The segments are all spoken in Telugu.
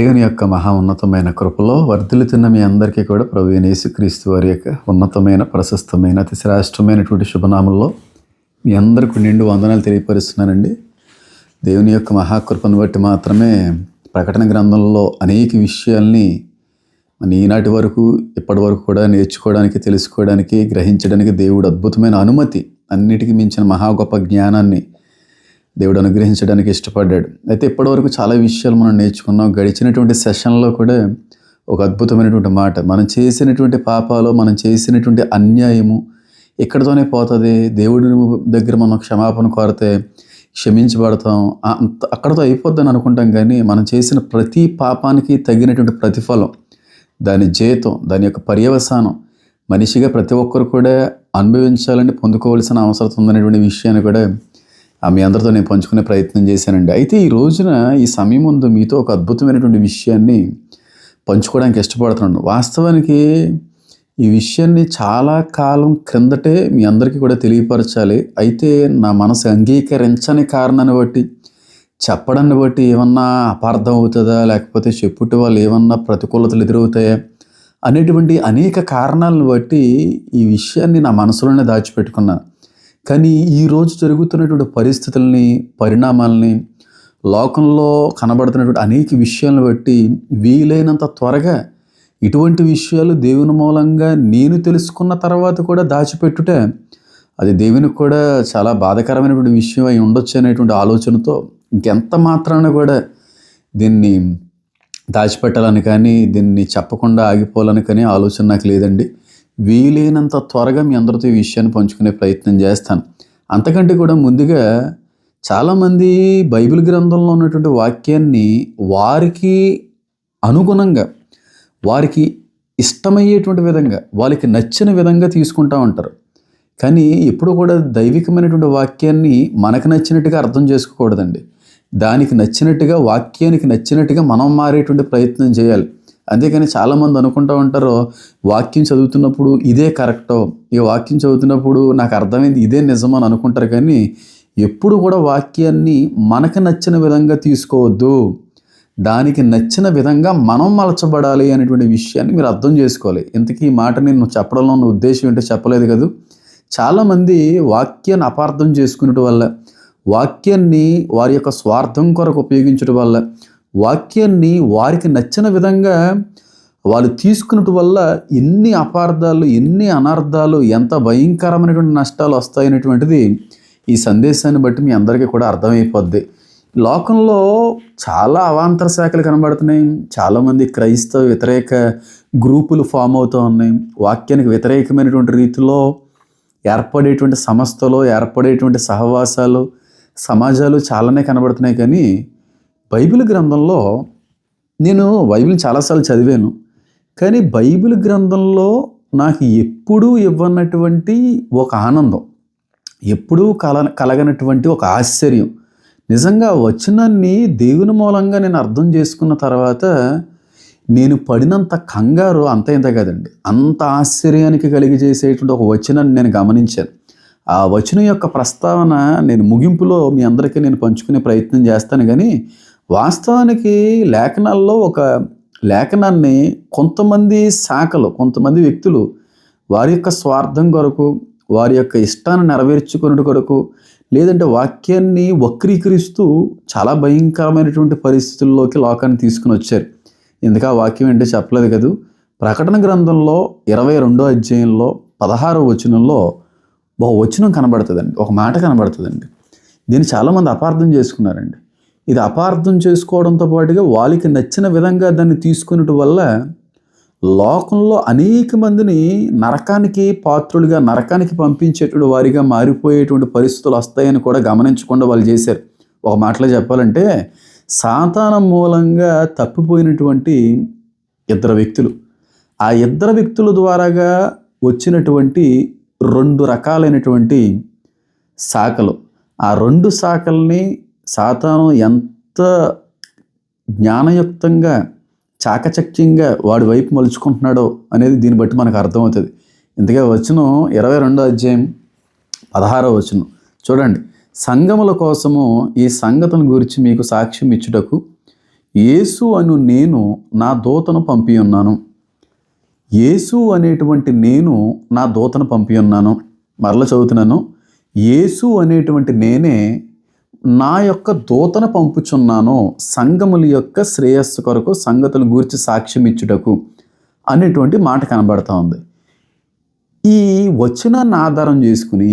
దేవుని యొక్క మహా ఉన్నతమైన కృపలో వర్ధిల్లుతున్న మీ అందరికీ కూడా ప్రభువైన యేసుక్రీస్తు వారి యొక్క ఉన్నతమైన ప్రశస్తమైన అతి శ్రేష్టమైనటువంటి శుభనామంలో మీ అందరికీ నిండు వందనాలు తెలియపరుస్తున్నానండి. దేవుని యొక్క మహాకృపను బట్టి మాత్రమే ప్రకటన గ్రంథంలో అనేక విషయాల్ని ఈనాటి వరకు ఇప్పటి వరకు కూడా నేర్చుకోవడానికి, తెలుసుకోవడానికి, గ్రహించడానికి దేవుడు అద్భుతమైన అనుమతి, అన్నిటికీ మించిన మహా గొప్ప జ్ఞానాన్ని దేవుడు అనుగ్రహించడానికి ఇష్టపడ్డాడు. అయితే ఇప్పటివరకు చాలా విషయాలు మనం నేర్చుకున్నాం. గడిచినటువంటి సెషన్లో కూడా ఒక అద్భుతమైనటువంటి మాట, మనం చేసినటువంటి పాపాలు, మనం చేసినటువంటి అన్యాయము ఇక్కడితోనే పోతుంది. దేవుడి దగ్గర మనం క్షమాపణ కోరితే క్షమించబడతాం, అక్కడితో అయిపోద్దని అనుకుంటాం. కానీ మనం చేసిన ప్రతి పాపానికి తగినటువంటి ప్రతిఫలం, దాని జీతం, దాని యొక్క పర్యవసానం మనిషిగా ప్రతి ఒక్కరు కూడా అనుభవించాలని, పొందుకోవాల్సిన అవసరం ఉందనేటువంటి విషయాన్ని కూడా మీ అందరితో నేను పంచుకునే ప్రయత్నం చేశానండి. అయితే ఈ రోజున ఈ సమయం ముందు మీతో ఒక అద్భుతమైనటువంటి విషయాన్ని పంచుకోవడానికి ఇష్టపడుతున్నాను. వాస్తవానికి ఈ విషయాన్ని చాలా కాలం క్రిందటే మీ అందరికీ కూడా తెలియపరచాలి. అయితే నా మనసు అంగీకరించని కారణాన్ని బట్టి, చెప్పడాన్ని బట్టి ఏమన్నా అపార్థం అవుతుందా, లేకపోతే చెప్పుటి వాళ్ళు ఏమన్నా ప్రతికూలతలు ఎదురవుతాయా అనేటువంటి అనేక కారణాలను బట్టి ఈ విషయాన్ని నా మనసులోనే దాచిపెట్టుకున్నాను. కానీ ఈరోజు జరుగుతున్నటువంటి పరిస్థితుల్ని, పరిణామాలని, లోకంలో కనబడుతున్నటువంటి అనేక విషయాలను బట్టి వీలైనంత త్వరగా ఇటువంటి విషయాలు దేవుని మూలంగా నేను తెలుసుకున్న తర్వాత కూడా దాచిపెట్టుట అది దేవునికి కూడా చాలా బాధాకరమైనటువంటి విషయం అయి ఉండొచ్చు అనేటువంటి ఆలోచనతో ఇంకెంత మాత్రాన కూడా దీన్ని దాచిపెట్టాలని కానీ, దీన్ని చెప్పకుండా ఆగిపోవాలని కానీ ఆలోచన నాకు లేదండి. వీలైనంత త్వరగా మీ అందరితో ఈ విషయాన్ని పంచుకునే ప్రయత్నం చేస్తాను. అంతకంటే కూడా ముందుగా చాలామంది బైబిల్ గ్రంథంలో ఉన్నటువంటి వాక్యాన్ని వారికి అనుగుణంగా, వారికి ఇష్టమయ్యేటువంటి విధంగా, వాళ్ళకి నచ్చిన విధంగా తీసుకుంటూ ఉంటారు. కానీ ఎప్పుడు కూడా దైవికమైనటువంటి వాక్యాన్ని మనకు నచ్చినట్టుగా అర్థం చేసుకోకూడదండి. దానికి నచ్చినట్టుగా, వాక్యానికి నచ్చినట్టుగా మనం మారేటువంటి ప్రయత్నం చేయాలి. అంతేకాని చాలామంది అనుకుంటూ ఉంటారు, వాక్యం చదువుతున్నప్పుడు ఇదే కరెక్టో, ఈ వాక్యం చదువుతున్నప్పుడు నాకు అర్థమైంది ఇదే నిజమని అనుకుంటారు. కానీ ఎప్పుడు కూడా వాక్యాన్ని మనకు నచ్చిన విధంగా తీసుకోవద్దు. దానికి నచ్చిన విధంగా మనం మలచబడాలి అనేటువంటి విషయాన్ని మీరు అర్థం చేసుకోవాలి. ఇంతకీ ఈ మాట నేను చెప్పడంలో ఉన్న ఉద్దేశం ఏంటో చెప్పలేదు కదా. చాలామంది వాక్యాన్ని అపార్థం చేసుకునేట వల్ల, వాక్యాన్ని వారి యొక్క స్వార్థం కొరకు ఉపయోగించడం వల్ల, వాక్యాన్ని వారికి నచ్చిన విధంగా వాళ్ళు తీసుకున్నట్టు వల్ల ఎన్ని అపార్థాలు, ఎన్ని అనర్థాలు, ఎంత భయంకరమైనటువంటి నష్టాలు వస్తాయనేటువంటిది ఈ సందేశాన్ని బట్టి మీ అందరికీ కూడా అర్థమైపోద్ది. లోకంలో చాలా అవాంతర శాఖలు కనబడుతున్నాయి. చాలామంది క్రైస్తవ వ్యతిరేక గ్రూపులు ఫామ్ అవుతూ ఉన్నాయి. వాక్యానికి వ్యతిరేకమైనటువంటి రీతిలో ఏర్పడేటువంటి సంస్థలు, ఏర్పడేటువంటి సహవాసాలు, సమాజాలు చాలానే కనబడుతున్నాయి. కానీ బైబిల్ గ్రంథంలో, నేను బైబిల్ చాలాసార్లు చదివాను, కానీ బైబిల్ గ్రంథంలో నాకు ఎప్పుడూ ఇవ్వనటువంటి ఒక ఆనందం, ఎప్పుడూ కలగనటువంటి ఒక ఆశ్చర్యం, నిజంగా వచనాన్ని దేవుని మూలంగా నేను అర్థం చేసుకున్న తర్వాత నేను పడినంత కంగారు అంత ఇంత కాదండి. అంత ఆశ్చర్యానికి కలిగజేసేటువంటి ఒక వచనాన్ని నేను గమనించాను. ఆ వచనం యొక్క ప్రస్తావన నేను ముగింపులో మీ అందరికీ నేను పంచుకునే ప్రయత్నం చేస్తాను. కానీ వాస్తవానికి లేఖనాల్లో ఒక లేఖనాన్ని కొంతమంది శాఖలు, కొంతమంది వ్యక్తులు వారి యొక్క స్వార్థం కొరకు, వారి యొక్క ఇష్టాన్ని నెరవేర్చుకునే కొరకు, లేదంటే వాక్యాన్ని వక్రీకరిస్తూ చాలా భయంకరమైనటువంటి పరిస్థితుల్లోకి లోకాన్ని తీసుకుని వచ్చారు. ఎందుకు ఆ వాక్యం ఏంటో చెప్పలేదు కదా. ప్రకటన గ్రంథంలో 22వ అధ్యాయంలో 16వ వచనంలో ఒక వచనం కనబడుతుందండి, ఒక మాట కనబడుతుందండి. దీన్ని చాలామంది అపార్థం చేసుకున్నారండి. ఇది అపార్థం చేసుకోవడంతో పాటుగా వాళ్ళకి నచ్చిన విధంగా దాన్ని తీసుకునేట వల్ల లోకంలో అనేక మందిని నరకానికి పాత్రులుగా, నరకానికి పంపించేటువంటి వారిగా మారిపోయేటువంటి పరిస్థితులు వస్తాయని కూడా గమనించకుండా వాళ్ళు చేశారు. ఒక మాటలో చెప్పాలంటే సాతాను మూలంగా తప్పిపోయినటువంటి ఇద్దరు వ్యక్తులు, ఆ ఇద్దరు వ్యక్తుల ద్వారాగా వచ్చినటువంటి 2 రకాలైనటువంటి శాఖలు, ఆ 2 శాఖల్ని సాతాను ఎంత జ్ఞానయుక్తంగా, చాకచక్యంగా వాడి వైపు మలుచుకుంటున్నాడో అనేది దీన్ని బట్టి మనకు అర్థమవుతుంది. ఇందుకే వచనం 22వ అధ్యాయం 16వ వచనం చూడండి. సంఘముల కోసము ఈ సంగతులను గురించి మీకు సాక్ష్యం ఇచ్చుటకు యేసు అను నేను నా దూతను పంపి ఉన్నాను. యేసు అనేటువంటి నేను నా దూతను పంపి ఉన్నాను. మరలా చదువుతున్నాను. యేసు అనేటువంటి నేనే నా యొక్క దూతను పంపుచున్నాను, సంఘముల యొక్క శ్రేయస్సు కొరకు సంగతులు గూర్చి సాక్ష్యం ఇచ్చుటకు అనేటువంటి మాట కనబడతా ఉంది. ఈ వచనాన్ని ఆధారం చేసుకుని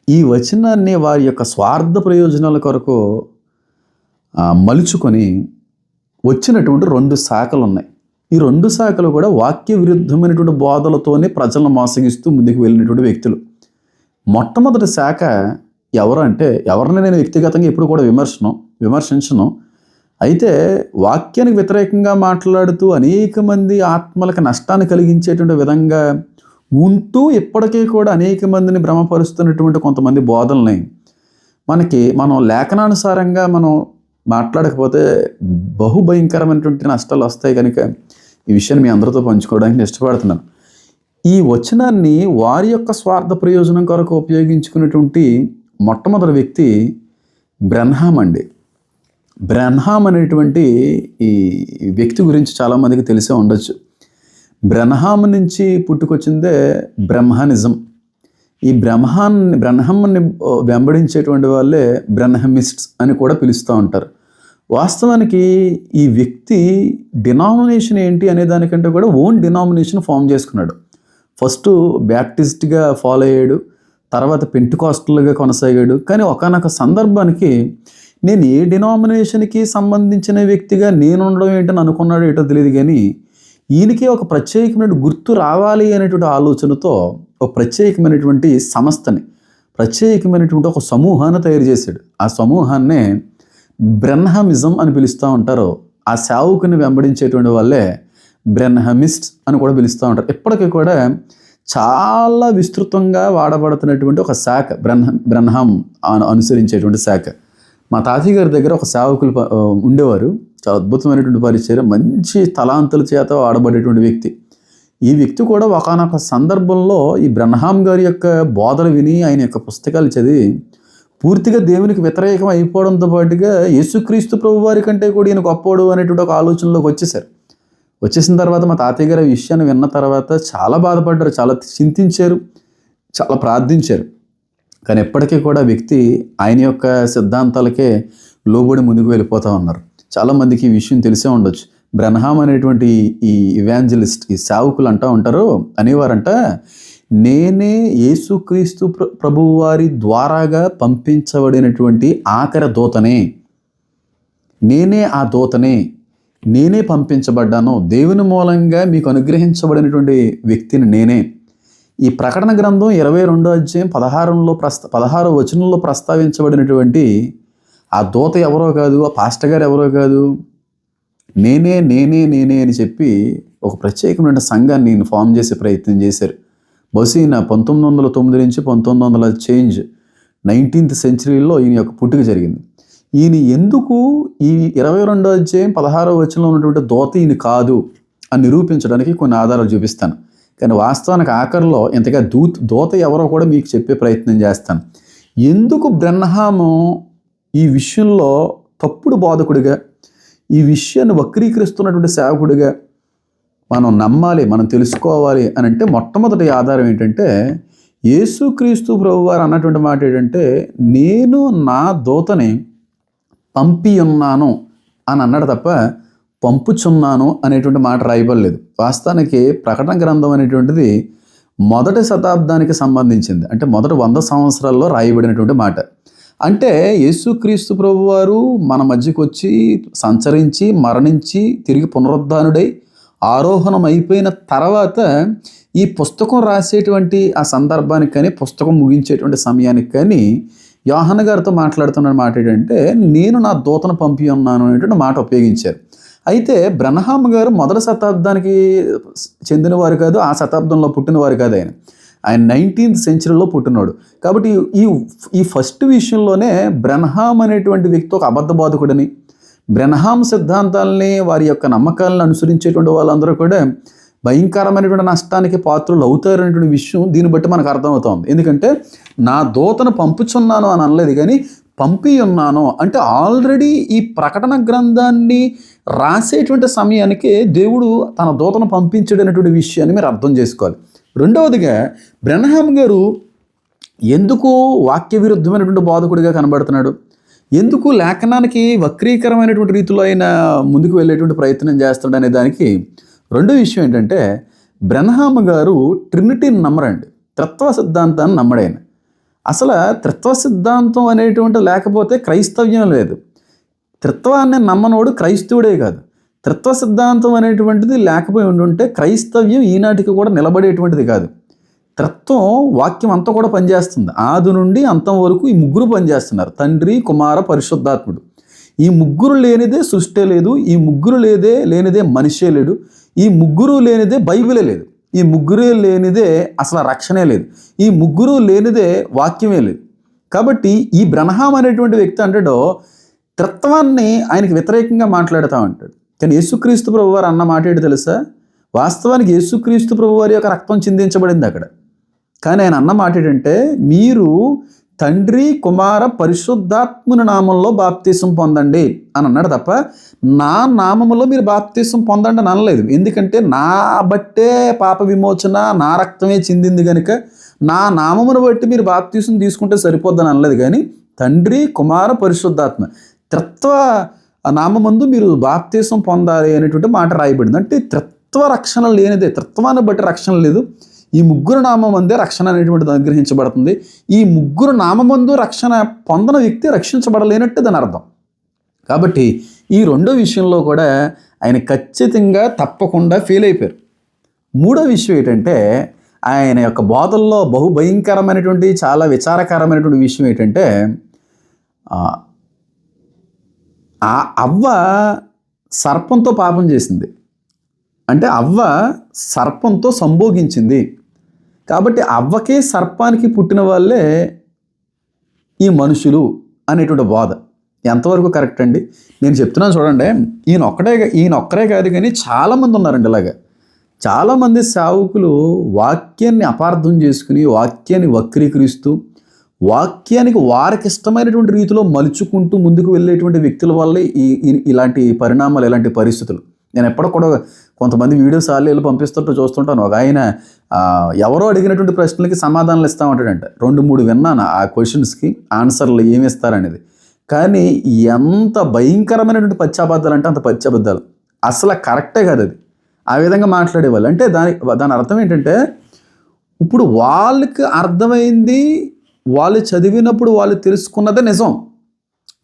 ఈ వచనాన్ని వారి యొక్క స్వార్థ ప్రయోజనాల కొరకు మలుచుకొని వచ్చినటువంటి 2 శాఖలు ఉన్నాయి. ఈ 2 శాఖలు కూడా వాక్య విరుద్ధమైనటువంటి బోధలతోనే ప్రజలను మోసగిస్తూ ముందుకు వెళ్ళినటువంటి వ్యక్తులు. మొట్టమొదటి శాఖ ఎవరు అంటే, ఎవరిని నేను వ్యక్తిగతంగా ఎప్పుడు కూడా విమర్శించను. అయితే వాక్యానికి వ్యతిరేకంగా మాట్లాడుతూ అనేక మంది ఆత్మలకు నష్టాన్ని కలిగించేటువంటి విధంగా ఉంటూ ఇప్పటికీ కూడా అనేక మందిని భ్రమపరుస్తున్నటువంటి కొంతమంది బోధల్ని మనం లేఖనానుసారంగా మనం మాట్లాడకపోతే బహుభయంకరమైనటువంటి నష్టాలు వస్తాయి. కనుక ఈ విషయాన్ని మీ అందరితో పంచుకోవడానికి ఇష్టపడుతున్నాను. ఈ వచనాన్ని వారి యొక్క స్వార్థ ప్రయోజనం కొరకు ఉపయోగించుకున్నటువంటి మొట్టమొదటి వ్యక్తి బ్రెన్హామ్ అండి. బ్రెన్హామ్ అనేటువంటి ఈ వ్యక్తి గురించి చాలామందికి తెలిసే ఉండొచ్చు. బ్రెన్హామ్ నుంచి పుట్టుకొచ్చిందే బ్రహ్మానిజం. ఈ బ్రెన్హామ్ని వెంబడించేటువంటి వాళ్ళే బ్రెన్హమిస్ట్స్ అని కూడా పిలుస్తూ ఉంటారు. వాస్తవానికి ఈ వ్యక్తి డినామినేషన్ ఏంటి అనే దానికంటే కూడా ఓన్ డినామినేషన్ ఫామ్ చేసుకున్నాడు. ఫస్ట్ బ్యాప్టిస్ట్గా ఫాలో అయ్యాడు, తర్వాత పెంటెకోస్టల్గా కొనసాగాడు. కానీ ఒకానొక సందర్భానికి నేను ఏ డినామినేషన్కి సంబంధించిన వ్యక్తిగా నేను ఉండడం ఏంటని అనుకున్నాడో ఏంటో తెలియదు, కానీ ఈయనకి ఒక ప్రత్యేకమైన గుర్తు రావాలి అనేటువంటి ఆలోచనతో ఒక ప్రత్యేకమైనటువంటి సంస్థని, ప్రత్యేకమైనటువంటి ఒక సమూహాన్ని తయారు చేశాడు. ఆ సమూహాన్నే బ్రెన్హమిజం అని పిలుస్తూ ఉంటారు. ఆ సేవకుని వెంబడించేటువంటి వాళ్ళే బ్రెన్హమిస్ట్స్ అని కూడా పిలుస్తూ ఉంటారు. ఇప్పటికీ కూడా చాలా విస్తృతంగా వాడబడుతున్నటువంటి ఒక శాఖ బ్రెన్హామ్ అనుసరించేటువంటి శాఖ. మా తాతయ్య గారి దగ్గర ఒక సేవకులు ఉండేవారు. చాలా అద్భుతమైనటువంటి పరిచయం, మంచి తలాంతుల చేత వాడబడేటువంటి వ్యక్తి. ఈ వ్యక్తి కూడా ఒకానొక సందర్భంలో ఈ బ్రెన్హామ్ గారి యొక్క బోధలు విని, ఆయన యొక్క పుస్తకాలు చదివి పూర్తిగా దేవునికి వ్యతిరేకం అయిపోవడంతో పాటుగా యేసుక్రీస్తు ప్రభువారి కంటే కూడా ఈయన గొప్పోడు అనేటువంటి ఒక ఆలోచనలోకి వచ్చేసిన తర్వాత మా తాతయ్య గారు ఈ విషయాన్ని విన్న తర్వాత చాలా బాధపడ్డారు, చాలా చింతించారు, చాలా ప్రార్థించారు. కానీ ఎప్పటికీ కూడా వ్యక్తి ఆయన యొక్క సిద్ధాంతాలకే లోబడి ముందుకు వెళ్ళిపోతూ ఉన్నారు. చాలామందికి ఈ విషయం తెలిసే ఉండొచ్చు. బ్రెన్హామ్ అనేటువంటి ఈ ఇవాంజలిస్ట్, ఈ సేవకులు అనేవారంట, నేనే యేసుక్రీస్తు ప్రభువు వారి ద్వారాగా పంపించబడినటువంటి ఆఖరి దూతనే, నేనే ఆ దూతనే, నేనే పంపించబడ్డాను, దేవుని మూలంగా మీకు అనుగ్రహించబడినటువంటి వ్యక్తిని నేనే. ఈ ప్రకటన గ్రంథం 22వ అధ్యాయం 16వ వచనంలో ప్రస్తావించబడినటువంటి ఆ దూత ఎవరో కాదు, ఆ పాస్టర్ గారు ఎవరో కాదు, నేనే అని చెప్పి ఒక ప్రత్యేకమైన సంఘాన్ని ఫామ్ చేసే ప్రయత్నం చేశారు. బహుశా 1909 నుంచి 1900 19th సెంచరీలో ఈయన యొక్క పుట్టుక జరిగింది. ఈయన ఎందుకు ఈ 22వ అధ్యాయం 16వ వచనంలో ఉన్నటువంటి దూత ఈయన కాదు అని నిరూపించడానికి కొన్ని ఆధారాలు చూపిస్తాను. కానీ వాస్తవానికి ఆఖరిలో ఇంతగా దూత ఎవరో కూడా మీకు చెప్పే ప్రయత్నం చేస్తాను. ఎందుకు బ్రెన్హాము ఈ విషయంలో తప్పుడు బోధకుడిగా, ఈ విషయాన్ని వక్రీకరిస్తున్నటువంటి సేవకుడిగా మనం నమ్మాలి, మనం తెలుసుకోవాలి అని అంటే మొట్టమొదటి ఆధారం ఏంటంటే, యేసుక్రీస్తు ప్రభువారు అన్నటువంటి మాట ఏంటంటే, నేను నా దూతని పంపి ఉన్నాను అని అన్నాడు తప్ప పంపుచున్నాను అనేటువంటి మాట రాయబడలేదు. వాస్తవానికి ప్రకటన గ్రంథం అనేటువంటిది మొదటి శతాబ్దానికి సంబంధించింది. అంటే మొదటి 100 సంవత్సరాల్లో రాయబడినటువంటి మాట. అంటే యేసుక్రీస్తు ప్రభువారు మన మధ్యకు వచ్చి సంచరించి మరణించి తిరిగి పునరుద్ధానుడై ఆరోహణం అయిపోయిన తర్వాత ఈ పుస్తకం రాసేటువంటి ఆ సందర్భానికి కానీ, పుస్తకం ముగించేటువంటి సమయానికి కానీ యోహాను గారితో మాట్లాడుతున్న మాట ఏంటంటే, నేను నా దూతను పంపి ఉన్నాను అనేటువంటి మాట ఉపయోగించారు. అయితే బ్రెన్హామ్ గారు మొదటి శతాబ్దానికి చెందినవారు కాదు, ఆ శతాబ్దంలో పుట్టినవారు కాదు. ఆయన 19th సెంచరీలో పుట్టినాడు. కాబట్టి ఈ ఫస్ట్ విషయంలోనే బ్రెన్హామ్ అనేటువంటి వ్యక్తి ఒక అబద్ధ బోధకుడని, బ్రెన్హామ్ సిద్ధాంతాలని, వారి యొక్క నమ్మకాలను అనుసరించేటువంటి వాళ్ళందరూ కూడా భయంకరమైనటువంటి నష్టానికి పాత్రలు అవుతారనేటువంటి విషయం దీన్ని బట్టి మనకు అర్థమవుతుంది. ఎందుకంటే నా దూతను పంపుచున్నాను అని అనలేదు, కానీ పంపి ఉన్నాను అంటే ఆల్రెడీ ఈ ప్రకటన గ్రంథాన్ని రాసేటువంటి సమయానికి దేవుడు తన దూతను పంపించాడు అనేటువంటి విషయాన్ని మీరు అర్థం చేసుకోవాలి. రెండవదిగా బ్రెన్హామ్ గారు ఎందుకు వాక్య విరుద్ధమైనటువంటి బోధకుడిగా కనబడుతున్నాడు, ఎందుకు లేఖనానికి వక్రీకరమైనటువంటి రీతిలో ఆయన ముందుకు వెళ్ళేటువంటి ప్రయత్నం చేస్తాడు అనే దానికి రెండో విషయం ఏంటంటే, బ్రెన్హామ్ గారు ట్రినిటీని నమ్మరండి, త్రిత్వ సిద్ధాంతాన్ని నమ్మడైన. అసలు త్రిత్వ సిద్ధాంతం అనేటువంటి లేకపోతే క్రైస్తవ్యం లేదు. త్రిత్వాన్ని నమ్మనోడు క్రైస్తవుడే కాదు. త్రిత్వ సిద్ధాంతం అనేటువంటిది లేకపోయి ఉండుంటే క్రైస్తవ్యం ఈనాటికి కూడా నిలబడేటువంటిది కాదు. త్రిత్వం వాక్యం అంతా కూడా పనిచేస్తుంది. ఆది నుండి అంతం వరకు ఈ ముగ్గురు పనిచేస్తున్నారు, తండ్రి కుమార పరిశుద్ధాత్ముడు. ఈ ముగ్గురు లేనిదే సృష్టి లేదు, ఈ ముగ్గురు లేనిదే మనిషే లేడు, ఈ ముగ్గురు లేనిదే బైబిలే లేదు, ఈ ముగ్గురే లేనిదే అసలు రక్షణే లేదు, ఈ ముగ్గురు లేనిదే వాక్యమే లేదు. కాబట్టి ఈ బ్రెన్హామ్ అనేటువంటి వ్యక్తి అంటాడో త్రిత్వాన్ని ఆయనకి వ్యతిరేకంగా మాట్లాడుతూ ఉంటాడు. కానీ యేసుక్రీస్తు ప్రభువారు అన్న మాట ఏంటి తెలుసా? వాస్తవానికి యేసుక్రీస్తు ప్రభువారి యొక్క రక్తం చిందించబడింది అక్కడ. కానీ ఆయన అన్న మాట ఏంటంటే, మీరు తండ్రి కుమార పరిశుద్ధాత్ముని నామంలో బాప్తీసం పొందండి అని అన్నాడు తప్ప నా నామములో మీరు బాప్తీసం పొందండి అని అనలేదు. ఎందుకంటే నా బట్టే పాప విమోచన, నా రక్తమే చిందింది కనుక నా నామమును బట్టి మీరు బాప్తీసం తీసుకుంటే సరిపోద్దని అనలేదు. కానీ తండ్రి కుమార పరిశుద్ధాత్మ త్రిత్వ నామందు మీరు బాప్తీసం పొందాలి అనేటువంటి మాట రాయబడింది. అంటే త్రిత్వ రక్షణ లేనిదే, త్రిత్వాన్ని బట్టి రక్షణ లేదు, ఈ ముగ్గురు నామందే రక్షణ అనేటువంటిది అనుగ్రహించబడుతుంది. ఈ ముగ్గురు నామందు రక్షణ పొందిన వ్యక్తి రక్షించబడలేనట్టు దాని అర్థం. కాబట్టి ఈ రెండో విషయంలో కూడా ఆయన ఖచ్చితంగా తప్పకుండా ఫెయిల్ అయిపోయారు. మూడో విషయం ఏంటంటే, ఆయన యొక్క బోధల్లో బహుభయంకరమైనటువంటి చాలా విచారకరమైనటువంటి విషయం ఏంటంటే, ఆ అవ్వ సర్పంతో పాపం చేసింది. అంటే అవ్వ సర్పంతో సంభోగించింది. కాబట్టి అవ్వకే సర్పానికి పుట్టిన వాళ్ళే ఈ మనుషులు అనేటువంటి బోధ ఎంతవరకు కరెక్ట్ అండి? నేను చెప్తున్నాను చూడండి. ఈయన ఒక్కరే కాదు కానీ చాలామంది ఉన్నారండి ఇలాగా. చాలామంది సేవకులు వాక్యాన్ని అపార్థం చేసుకుని, వాక్యాన్ని వక్రీకరిస్తూ, వాక్యానికి వారికి ఇష్టమైనటువంటి రీతిలో మలుచుకుంటూ ముందుకు వెళ్ళేటువంటి వ్యక్తుల వల్లే ఇలాంటి పరిణామాలు, ఇలాంటి పరిస్థితులు. నేను ఎప్పుడో కూడా కొంతమంది వీడియోస్ వెళ్ళి పంపిస్తుంటూ చూస్తుంటాను. ఒక ఆయన ఎవరో అడిగినటువంటి ప్రశ్నలకి సమాధానాలు ఇస్తూ ఉంటాడంట. 2-3 విన్నాను ఆ క్వశ్చన్స్కి ఆన్సర్లు ఏమి ఇస్తారనేది. కానీ ఎంత భయంకరమైనటువంటి పచ్చాబద్దాలు అంటే అంత పచ్చాబద్దాలు, అసలు కరెక్టే కాదు అది. ఆ విధంగా మాట్లాడేవాళ్ళు. అంటే దాని అర్థం ఏంటంటే, ఇప్పుడు వాళ్ళకి అర్థమైంది, వాళ్ళు చదివినప్పుడు వాళ్ళు తెలుసుకున్నదే నిజం.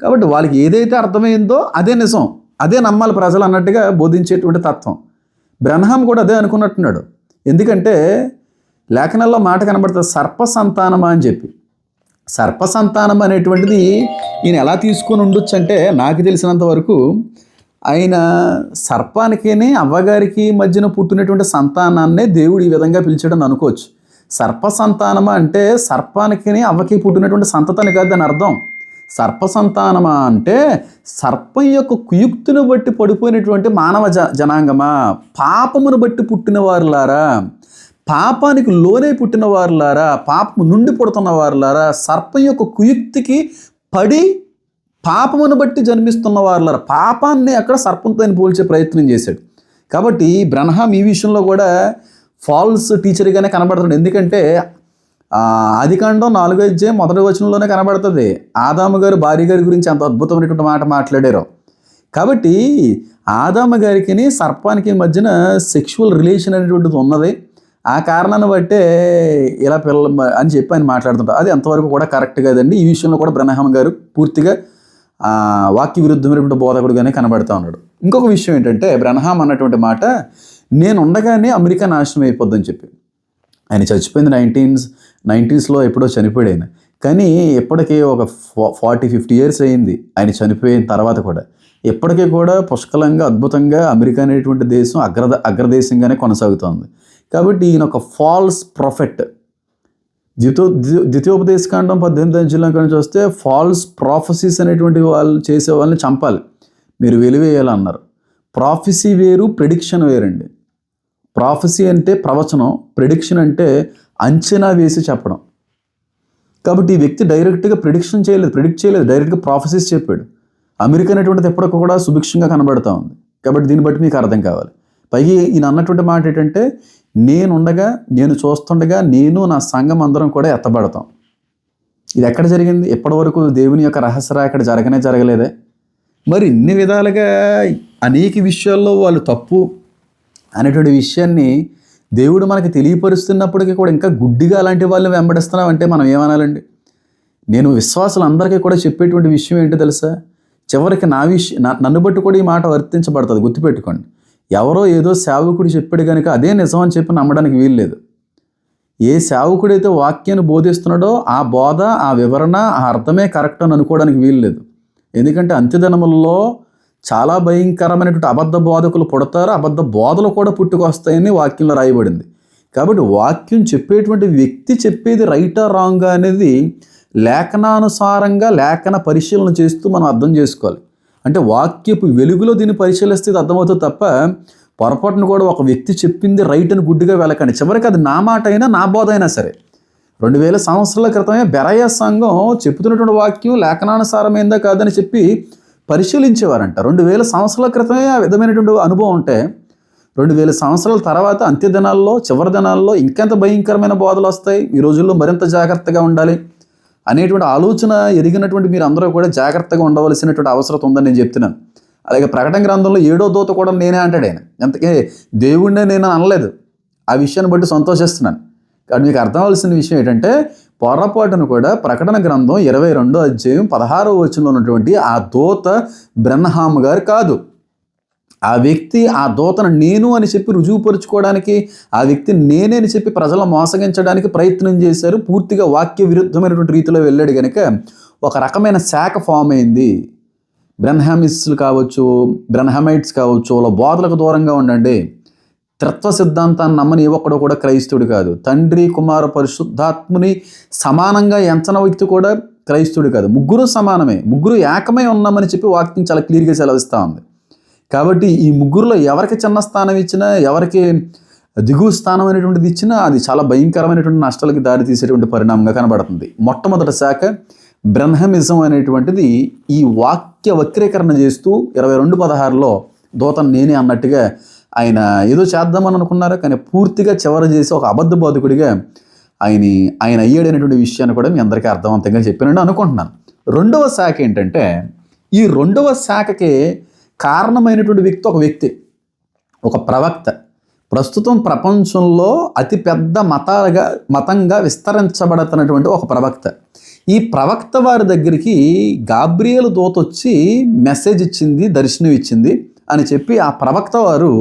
కాబట్టి వాళ్ళకి ఏదైతే అర్థమైందో అదే నిజం, అదే నమ్మాలి ప్రజలు అన్నట్టుగా బోధించేటువంటి తత్వం. బ్రెన్హామ్ కూడా అదే అనుకున్నట్టున్నాడు. ఎందుకంటే లేఖనాల్లో మాట కనబడుతుంది, సర్ప సంతానమా అని చెప్పి. సర్ప సంతానం అనేటువంటిది ఈయన ఎలా తీసుకొని ఉండొచ్చు అంటే, నాకు తెలిసినంత వరకు ఆయన సర్పానికి అవ్వగారికి మధ్యన పుట్టినటువంటి సంతానాన్నే దేవుడు ఈ విధంగా పిలిచాడని అనుకోవచ్చు. సర్ప సంతానమా అంటే సర్పానికి అవ్వకి పుట్టినటువంటి సంతతిని కాదు దాని అర్థం. సర్ప సంతానమా అంటే సర్పం యొక్క కుయుక్తిని బట్టి పడిపోయినటువంటి మానవ జనాంగమా, పాపమును బట్టి పుట్టిన వారులారా, పాపానికి లోనే పుట్టిన వారులారా, పాపము నుండి పుడుతున్న వారులారా, సర్పం యొక్క కుయుక్తికి పడి పాపమును బట్టి జన్మిస్తున్న వారులారా. పాపాన్ని అక్కడ సర్పంతో పోల్చే ప్రయత్నం చేశాడు. కాబట్టి బ్రెన్హామ్ ఈ విషయంలో కూడా ఫాల్స్ టీచర్గానే కనబడుతుంది. ఎందుకంటే ఆదికాండం 4వ అధ్యాయం 1వ వచనంలోనే కనబడుతుంది ఆదాము గారు భార్య గారి గురించి అంత అద్భుతమైనటువంటి మాట మాట్లాడారు. కాబట్టి ఆదాము గారికి సర్పానికి మధ్యన సెక్షువల్ రిలేషన్ అనేటువంటిది ఉన్నది. ఆ కారణాన్ని బట్టే ఇలా అని చెప్పి ఆయన మాట్లాడుతుంటారు. అది ఎంతవరకు కూడా కరెక్ట్ కాదండి. ఈ విషయంలో కూడా బ్రెన్హామ్ గారు పూర్తిగా వాక్య విరుద్ధమైనటువంటి బోధకుడుగానే కనబడుతూ ఉన్నాడు. ఇంకొక విషయం ఏంటంటే, బ్రెన్హామ్ అన్నటువంటి మాట, నేను ఉండగానే అమెరికా నాశనం అయిపోద్దని చెప్పి. ఆయన చచ్చిపోయింది 1990s ఎప్పుడో చనిపోయాడు ఆయన. కానీ ఇప్పటికీ ఒక 40-50 years అయింది ఆయన చనిపోయిన తర్వాత కూడా. ఇప్పటికీ కూడా పుష్కలంగా అద్భుతంగా అమెరికా అనేటువంటి దేశం అగ్రదేశంగానే కొనసాగుతోంది. కాబట్టి ఈయన ఒక ఫాల్స్ ప్రొఫెట్. ద్వితీయోపదేశకాండం 18వ అధ్యాయంలో కానీ చూస్తే ఫాల్స్ ప్రాఫెసీస్ అనేటువంటి వాళ్ళు చేసే వాళ్ళని చంపాలి, మీరు వెలివేయాలన్నారు. ప్రాఫెసీ వేరు, ప్రెడిక్షన్ వేరండి. ప్రాఫెసీ అంటే ప్రవచనం, ప్రెడిక్షన్ అంటే అంచనా వేసి చెప్పడం. కాబట్టి ఈ వ్యక్తి డైరెక్ట్గా ప్రిడిక్ట్ చేయలేదు, డైరెక్ట్గా ప్రాఫెసీస్ చెప్పాడు. అమెరికా అనేటువంటిది ఎప్పటికీ కూడా సుభిక్షంగా కనబడుతూ ఉంది. కాబట్టి దీన్ని బట్టి మీకు అర్థం కావాలి. పైగా ఈయన అన్నటువంటి మాట ఏంటంటే, నేను చూస్తుండగా నేను నా సంఘం అందరం కూడా ఎత్తబడతాం. ఇది ఎక్కడ జరిగింది? ఇప్పటివరకు దేవుని యొక్క రహస్య ఇక్కడ జరగలేదే. మరి ఇన్ని విధాలుగా అనేక విషయాల్లో వాళ్ళు తప్పు అనేటువంటి విషయాన్ని దేవుడు మనకి తెలియపరుస్తున్నప్పటికీ కూడా ఇంకా గుడ్డిగా అలాంటి వాళ్ళని వెంబడిస్తున్నాం అంటే మనం ఏమనాలండి? నేను విశ్వాసులందరికీ కూడా చెప్పేటువంటి విషయం ఏంటో తెలుసా? చివరికి నన్ను బట్టి కూడా ఈ మాట వర్తించబడుతుంది, గుర్తుపెట్టుకోండి. ఎవరో ఏదో సేవకుడు చెప్పాడు కనుక అదే నిజం అని చెప్పి నమ్మడానికి వీల్లేదు. ఏ సేవకుడైతే వాక్యాన్ని బోధిస్తున్నాడో ఆ బోధ, ఆ వివరణ, ఆ అర్థమే కరెక్ట్ అని అనుకోవడానికి వీల్లేదు. ఎందుకంటే అంత్యదినములలో చాలా భయంకరమైనటువంటి అబద్ధ బోధకులు పుడతారు, అబద్ధ బోధలు కూడా పుట్టుకొస్తాయని వాక్యంలో రాయబడింది. కాబట్టి వాక్యం చెప్పేటువంటి వ్యక్తి చెప్పేది రైటా రాంగా అనేది లేఖనానుసారంగా లేఖన పరిశీలన చేస్తూ మనం అర్థం చేసుకోవాలి. అంటే వాక్యపు వెలుగులో దీన్ని పరిశీలిస్తే ఇది అర్థమవుతుంది తప్ప పొరపాటును కూడా ఒక వ్యక్తి చెప్పింది రైట్ అని గుడ్డిగా వెళ్ళకండి. చివరికి అది నా మాట అయినా నా బోధ అయినా సరే. 2000 సంవత్సరాల క్రితమే బెరయ సంఘం చెప్తున్నటువంటి వాక్యం లేఖనానుసారమైందా కాదని చెప్పి పరిశీలించేవారంట. 2000 సంవత్సరాల క్రితమే ఆ విధమైనటువంటి అనుభవం ఉంటే 2000 సంవత్సరాల తర్వాత అంత్య దినాల్లో, చివరి దినాల్లో ఇంకెంత భయంకరమైన బోధలు వస్తాయి, ఈ రోజుల్లో మరింత జాగ్రత్తగా ఉండాలి అనేటువంటి ఆలోచన ఎరిగినటువంటి మీరు అందరూ కూడా జాగ్రత్తగా ఉండవలసినటువంటి అవసరం ఉందని నేను చెప్తున్నాను. అలాగే ప్రకటన గ్రంథంలో 7వ దూత కూడా నేనే అంటాడు ఆయన. అంతకే దేవుణ్ణే నేను అనలేదు. ఆ విషయాన్ని బట్టి సంతోషిస్తున్నాను. కానీ మీకు అర్థం అవ్వాల్సిన విషయం ఏంటంటే, పొరపాటును కూడా ప్రకటన గ్రంథం 22వ అధ్యాయం 16వ వచనంలో ఉన్నటువంటి ఆ దూత బ్రెన్హామ్ గారు కాదు. ఆ వ్యక్తి ఆ దూతను నేను అని చెప్పి రుజువుపరుచుకోవడానికి, ఆ వ్యక్తి నేనే అని చెప్పి ప్రజలను మోసగించడానికి ప్రయత్నం చేశారు. పూర్తిగా వాక్య విరుద్ధమైనటువంటి రీతిలో వెళ్ళాడు కనుక ఒక రకమైన శాఖ ఫామ్ అయింది. బ్రెన్హామిస్టులు కావచ్చు, బ్రెన్హామైట్స్ కావచ్చు, వాళ్ళ బోధలకు దూరంగా ఉండండి. త్రిత్వ సిద్ధాంతాన్ని నమ్మని ఏ ఒక్కడో కూడా క్రైస్తుడు కాదు. తండ్రి, కుమార, పరిశుద్ధాత్ముని సమానంగా ఎంచన వ్యక్తి కూడా క్రైస్తుడు కాదు. ముగ్గురు సమానమే, ముగ్గురు ఏకమై ఉన్నామని చెప్పి వాక్యం చాలా క్లియర్గా సెలవిస్తూ ఉంది. కాబట్టి ఈ ముగ్గురులో ఎవరికి చిన్న స్థానం ఇచ్చినా, ఎవరికి దిగువ స్థానం అనేటువంటిది ఇచ్చినా అది చాలా భయంకరమైనటువంటి నష్టాలకి దారి తీసేటువంటి పరిణామంగా కనబడుతుంది. మొట్టమొదటి శాఖ బ్రెన్హామిజం అనేటువంటిది ఈ వాక్య వక్రీకరణ చేస్తూ 22:16లో దూతను నేనే అన్నట్టుగా ఆయన ఏదో చేద్దామని అనుకున్నారు, కానీ పూర్తిగా చివరి చేసి ఒక అబద్ధ బోధకుడిగా ఆయన అయ్యాడనేటువంటి విషయాన్ని కూడా మీ అందరికీ అర్థవంతంగా చెప్పానని అనుకుంటున్నాను. రెండవ శాఖ ఏంటంటే, ఈ రెండవ శాఖకి కారణమైనటువంటి వ్యక్తి ఒక ప్రవక్త. ప్రస్తుతం ప్రపంచంలో అతిపెద్ద మతంగా విస్తరించబడుతున్నటువంటి ఒక ప్రవక్త. ఈ ప్రవక్త వారి దగ్గరికి గాబ్రియేలు దూత వచ్చి మెసేజ్ ఇచ్చింది, దర్శనం ఇచ్చింది అని చెప్పి ఆ ప్రవక్త వారు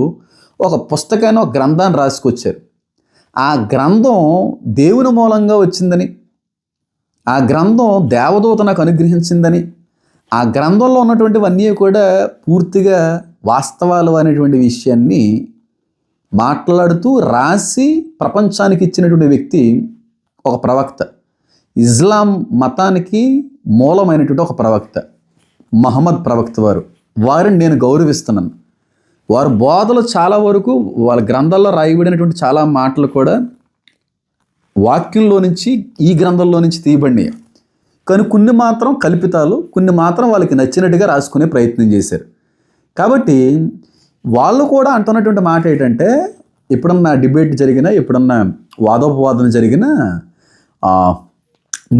ఒక పుస్తకాన్ని, ఒక గ్రంథాన్ని రాసుకొచ్చారు. ఆ గ్రంథం దేవుని మూలంగా వచ్చిందని, ఆ గ్రంథం దేవదూత నాకు అనుగ్రహించిందని, ఆ గ్రంథంలో ఉన్నటువంటివన్నీ కూడా పూర్తిగా వాస్తవాలు అనేటువంటి విషయాన్ని మాట్లాడుతూ రాసి ప్రపంచానికి ఇచ్చినటువంటి వ్యక్తి ఒక ప్రవక్త. ఇస్లాం మతానికి మూలమైనటువంటి ఒక ప్రవక్త మహమ్మద్ ప్రవక్త వారిని నేను గౌరవిస్తున్నాను. వారి బోధలు చాలా వరకు వాళ్ళ గ్రంథాల్లో రాయబడినటువంటి చాలా మాటలు కూడా వాక్యంలో నుంచి, ఈ గ్రంథంలో నుంచి తీయబడినాయి. కానీ కొన్ని మాత్రం కల్పితాలు, కొన్ని మాత్రం వాళ్ళకి నచ్చినట్టుగా రాసుకునే ప్రయత్నం చేశారు. కాబట్టి వాళ్ళు కూడా అంటున్నటువంటి మాట ఏంటంటే, ఎప్పుడన్నా డిబేట్ జరిగినా, ఎప్పుడన్నా వాదోపవాదన జరిగినా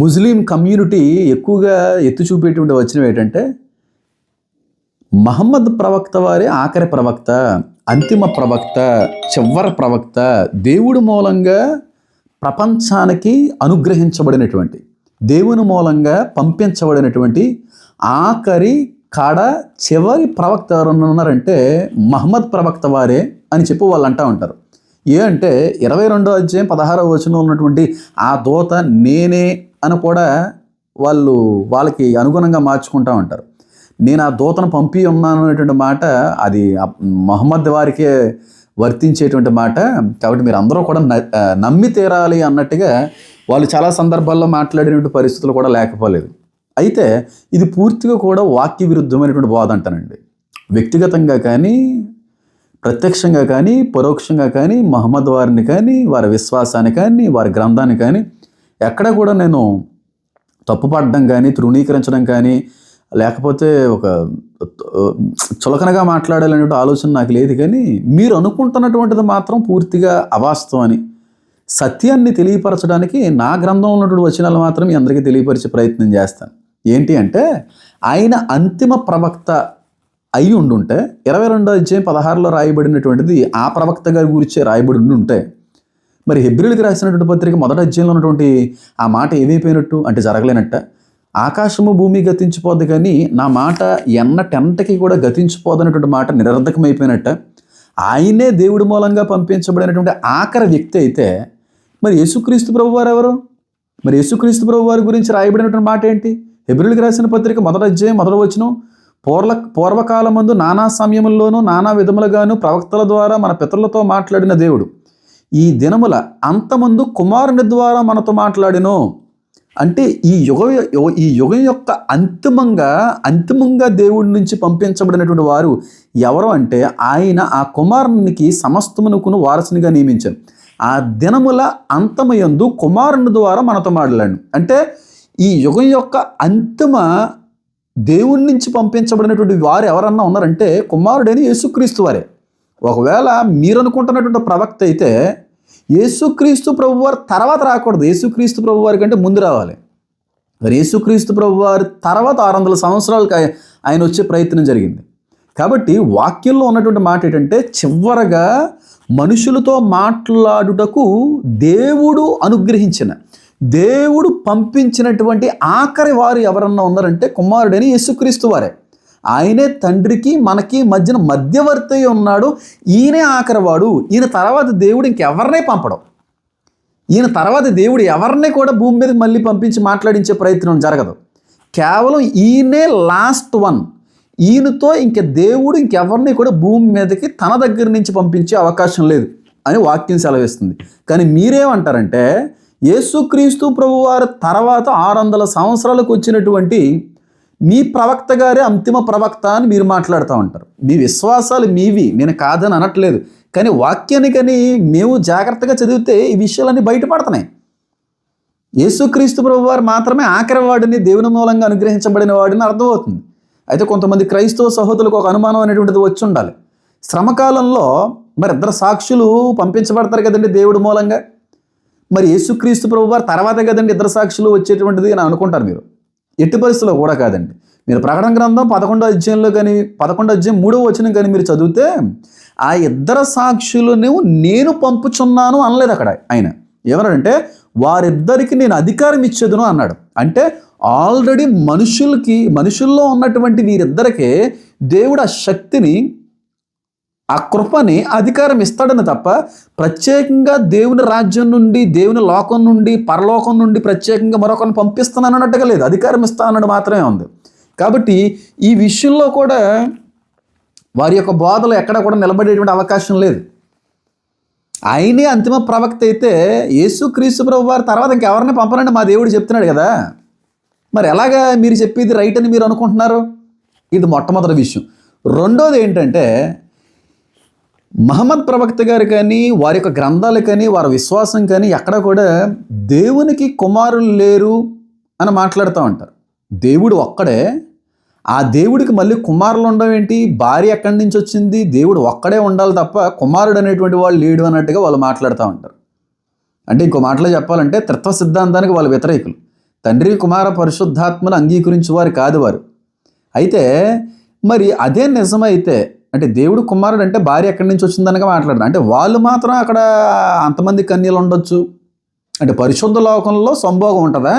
ముస్లిం కమ్యూనిటీ ఎక్కువగా ఎత్తి చూపేటువంటి వచ్చినవి ఏంటంటే, మహమ్మద్ ప్రవక్త వారే ఆఖరి ప్రవక్త, అంతిమ ప్రవక్త, చివరి ప్రవక్త, దేవుడి మూలంగా ప్రపంచానికి అనుగ్రహించబడినటువంటి, దేవుని మూలంగా పంపించబడినటువంటి ఆఖరి చివరి ప్రవక్త ఎవరన్నా ఉన్నారంటే మహమ్మద్ ప్రవక్త వారే అని చెప్పి వాళ్ళు అంటూ ఉంటారు. అంటే 22వ అధ్యాయం 16వ వచనంలో ఉన్నటువంటి ఆ దూత నేనే అని కూడా వాళ్ళకి అనుగుణంగా మార్చుకుంటూ ఉంటారు. నేను ఆ దూతను పంపి ఉన్నాను అనేటువంటి మాట అది మహమ్మద్ వారికే వర్తించేటువంటి మాట. కాబట్టి మీరు అందరూ కూడా నమ్మి తీరాలి అన్నట్టుగా వాళ్ళు చాలా సందర్భాల్లో మాట్లాడినటువంటి పరిస్థితులు కూడా లేకపోలేదు. అయితే ఇది పూర్తిగా కూడా వాక్య విరుద్ధమైనటువంటి బోధ అంటానండి. వ్యక్తిగతంగా కానీ, ప్రత్యక్షంగా కానీ, పరోక్షంగా కానీ, మహమ్మద్ వారిని కానీ, వారి విశ్వాసాన్ని కానీ, వారి గ్రంథాన్ని కానీ ఎక్కడ కూడా నేను తప్పుపడడం కానీ, తృణీకరించడం కానీ, లేకపోతే ఒక చులకనగా మాట్లాడాలనే ఆలోచన నాకు లేదు. కానీ మీరు అనుకుంటున్నటువంటిది మాత్రం పూర్తిగా అవాస్తవం అని సత్యాన్ని తెలియపరచడానికి నా గ్రంథంలో ఉన్నటువంటి వచనాలు మాత్రం మీ అందరికీ తెలియపరిచే ప్రయత్నం చేస్తాను. ఏంటి అంటే, ఆయన అంతిమ ప్రవక్త అయి ఉండుంటే 22వ అధ్యాయం 16లో రాయబడినటువంటిది ఆ ప్రవక్త గారి గురించే రాయబడి ఉంటే, మరి హెబ్రీయులకు రాసినటువంటి పత్రిక 1వ అధ్యాయంలో ఉన్నటువంటి ఆ మాట ఏమైపోయినట్టు అంటే జరగలేనట్ట. ఆకాశము భూమి గతించిపోద్ది కానీ నా మాట ఎన్నటెంటకి కూడా గతించిపోదనేటువంటి మాట నిరర్ధకమైపోయినట్ట. ఆయనే దేవుడి మూలంగా పంపించబడినటువంటి ఆఖరి వ్యక్తి అయితే మరి యేసుక్రీస్తు ప్రభువారు ఎవరు? మరి యేసుక్రీస్తు ప్రభువారి గురించి రాయబడినటువంటి మాట ఏంటి? హెబ్రీయులకు రాసిన పత్రిక 1వ అధ్యాయం 1వ వచనం, పూర్వకాలమందు నానా సమయముల్లోనూ నానా విధములుగాను ప్రవక్తల ద్వారా మన పితరులతో మాట్లాడిన దేవుడు ఈ దినముల అంతమందు కుమారుని ద్వారా మనతో మాట్లాడిను. అంటే ఈ యుగం యొక్క అంతిమంగా దేవుడి నుంచి పంపించబడినటువంటి వారు ఎవరు అంటే, ఆయన ఆ కుమారునికి సమస్తమునకును వారసునిగా నియమించారు. ఆ దినముల అంతమయందు కుమారుని ద్వారా మనతో మాట్లాడాడు. అంటే ఈ యుగం యొక్క అంతిమ దేవుడి నుంచి పంపించబడినటువంటి వారు ఎవరన్నా ఉన్నారంటే కుమారుడైన యేసుక్రీస్తు వారే. ఒకవేళ మీరు అనుకుంటున్నటువంటి ప్రవక్త అయితే యేసుక్రీస్తు ప్రభువారు తర్వాత రాకూడదు, యేసుక్రీస్తు ప్రభువారి కంటే ముందు రావాలి. మరి యేసుక్రీస్తు ప్రభువారి తర్వాత 600 సంవత్సరాలకు ఆయన వచ్చే ప్రయత్నం జరిగింది. కాబట్టి వాక్యంలో ఉన్నటువంటి మాట ఏంటంటే, చివరగా మనుషులతో మాట్లాడుటకు దేవుడు పంపించినటువంటి ఆఖరి వారు ఎవరన్నా ఉన్నారంటే కుమారుడైన యేసుక్రీస్తు వారే. ఆయనే తండ్రికి మనకి మధ్యన మధ్యవర్తి ఉన్నాడు. ఈయనే ఆఖరివాడు. ఈయన తర్వాత దేవుడు ఇంకెవరినే పంపడం. ఈయన తర్వాత దేవుడు ఎవరిని కూడా భూమి మీదకి మళ్ళీ పంపించి మాట్లాడించే ప్రయత్నం జరగదు. కేవలం ఈయనే లాస్ట్ వన్. ఈయనతో దేవుడు ఇంకెవరిని కూడా భూమి మీదకి తన దగ్గర నుంచి పంపించే అవకాశం లేదు అని వాక్యం సెలవిస్తుంది. కానీ మీరేమంటారంటే, యేసుక్రీస్తు ప్రభువారి తర్వాత 600 సంవత్సరాలకు వచ్చినటువంటి మీ ప్రవక్త గారే అంతిమ ప్రవక్త అని మీరు మాట్లాడుతూ ఉంటారు. మీ విశ్వాసాలు మీవి, నేను కాదని అనట్లేదు. కానీ వాక్యానికని మేము జాగ్రత్తగా చదివితే ఈ విషయాలన్నీ బయటపడుతున్నాయి. యేసుక్రీస్తు ప్రభువారు మాత్రమే ఆఖరి వాడిని, దేవుని మూలంగా అనుగ్రహించబడిన వాడిని అర్థమవుతుంది. అయితే కొంతమంది క్రైస్తవ సహోదరులకు ఒక అనుమానం అనేటువంటిది వచ్చి ఉండాలి. శ్రమకాలంలో మరి 2 సాక్షులు పంపించబడతారు కదండి దేవుడి మూలంగా. మరి యేసుక్రీస్తు ప్రభువారు తర్వాతే కదండి 2 సాక్షులు వచ్చేటువంటిది అని అనుకుంటారు మీరు. ఎట్టి పరిస్థితుల్లో కూడా కాదండి. మీరు ప్రకటన గ్రంథం 11వ అధ్యాయంలో కానీ 11వ అధ్యాయం 3వ వచనం కానీ మీరు చదివితే ఆ 2 సాక్షులను నేను పంపుచున్నాను అనలేదు అక్కడ. ఆయన ఏమన్నాడంటే, వారిద్దరికి నేను అధికారం ఇచ్చేదును అన్నాడు. అంటే ఆల్రెడీ మనుషుల్లో ఉన్నటువంటి వీరిద్దరికే దేవుడు ఆ శక్తిని, ఆ కృపని, అధికారం ఇస్తాడని తప్ప ప్రత్యేకంగా దేవుని రాజ్యం నుండి, దేవుని లోకం నుండి, పరలోకం నుండి ప్రత్యేకంగా మరొకరిని పంపిస్తున్నాను అన్నట్టుగా లేదు. అధికారం ఇస్తానన్నట్టు మాత్రమే ఉంది. కాబట్టి ఈ విషయంలో కూడా వారి యొక్క బోధలు ఎక్కడ కూడా నిలబడేటువంటి అవకాశం లేదు. ఆయనే అంతిమ ప్రవక్త అయితే యేసుక్రీస్తు ప్రభు వారి తర్వాత ఇంకెవరిని పంపనండి మా దేవుడు చెప్తున్నాడు కదా. మరి ఎలాగా మీరు చెప్పేది రైట్ అని మీరు అనుకుంటున్నారు? ఇది మొట్టమొదటి విషయం. రెండోది ఏంటంటే, మహమ్మద్ ప్రవక్త గారు కానీ, వారి యొక్క గ్రంథాలు కానీ, వారి విశ్వాసం కానీ ఎక్కడ కూడా దేవునికి కుమారులు లేరు అని మాట్లాడుతూ ఉంటారు. దేవుడు ఒక్కడే. ఆ దేవుడికి మళ్ళీ కుమారులు ఉండడం ఏంటి? భార్య ఎక్కడి నుంచి వచ్చింది? దేవుడు ఒక్కడే ఉండాలి తప్ప కుమారుడు అనేటువంటి వాళ్ళు లేడు అన్నట్టుగా వాళ్ళు మాట్లాడుతూ ఉంటారు. అంటే ఇంకో మాటలో చెప్పాలంటే త్రిత్వ సిద్ధాంతానికి వాళ్ళు వ్యతిరేకులు. తండ్రి, కుమార, పరిశుద్ధాత్మను అంగీకరించే వారు కాదు వారు. అయితే మరి అదే నిజమైతే, అంటే దేవుడు కుమారుడు అంటే భార్య ఎక్కడి నుంచి వచ్చిందనగా మాట్లాడరు. అంటే వాళ్ళు మాత్రం అక్కడ అంతమంది కన్యలు ఉండొచ్చు. అంటే పరిశుద్ధ లోకంలో సంభోగం ఉంటుందా?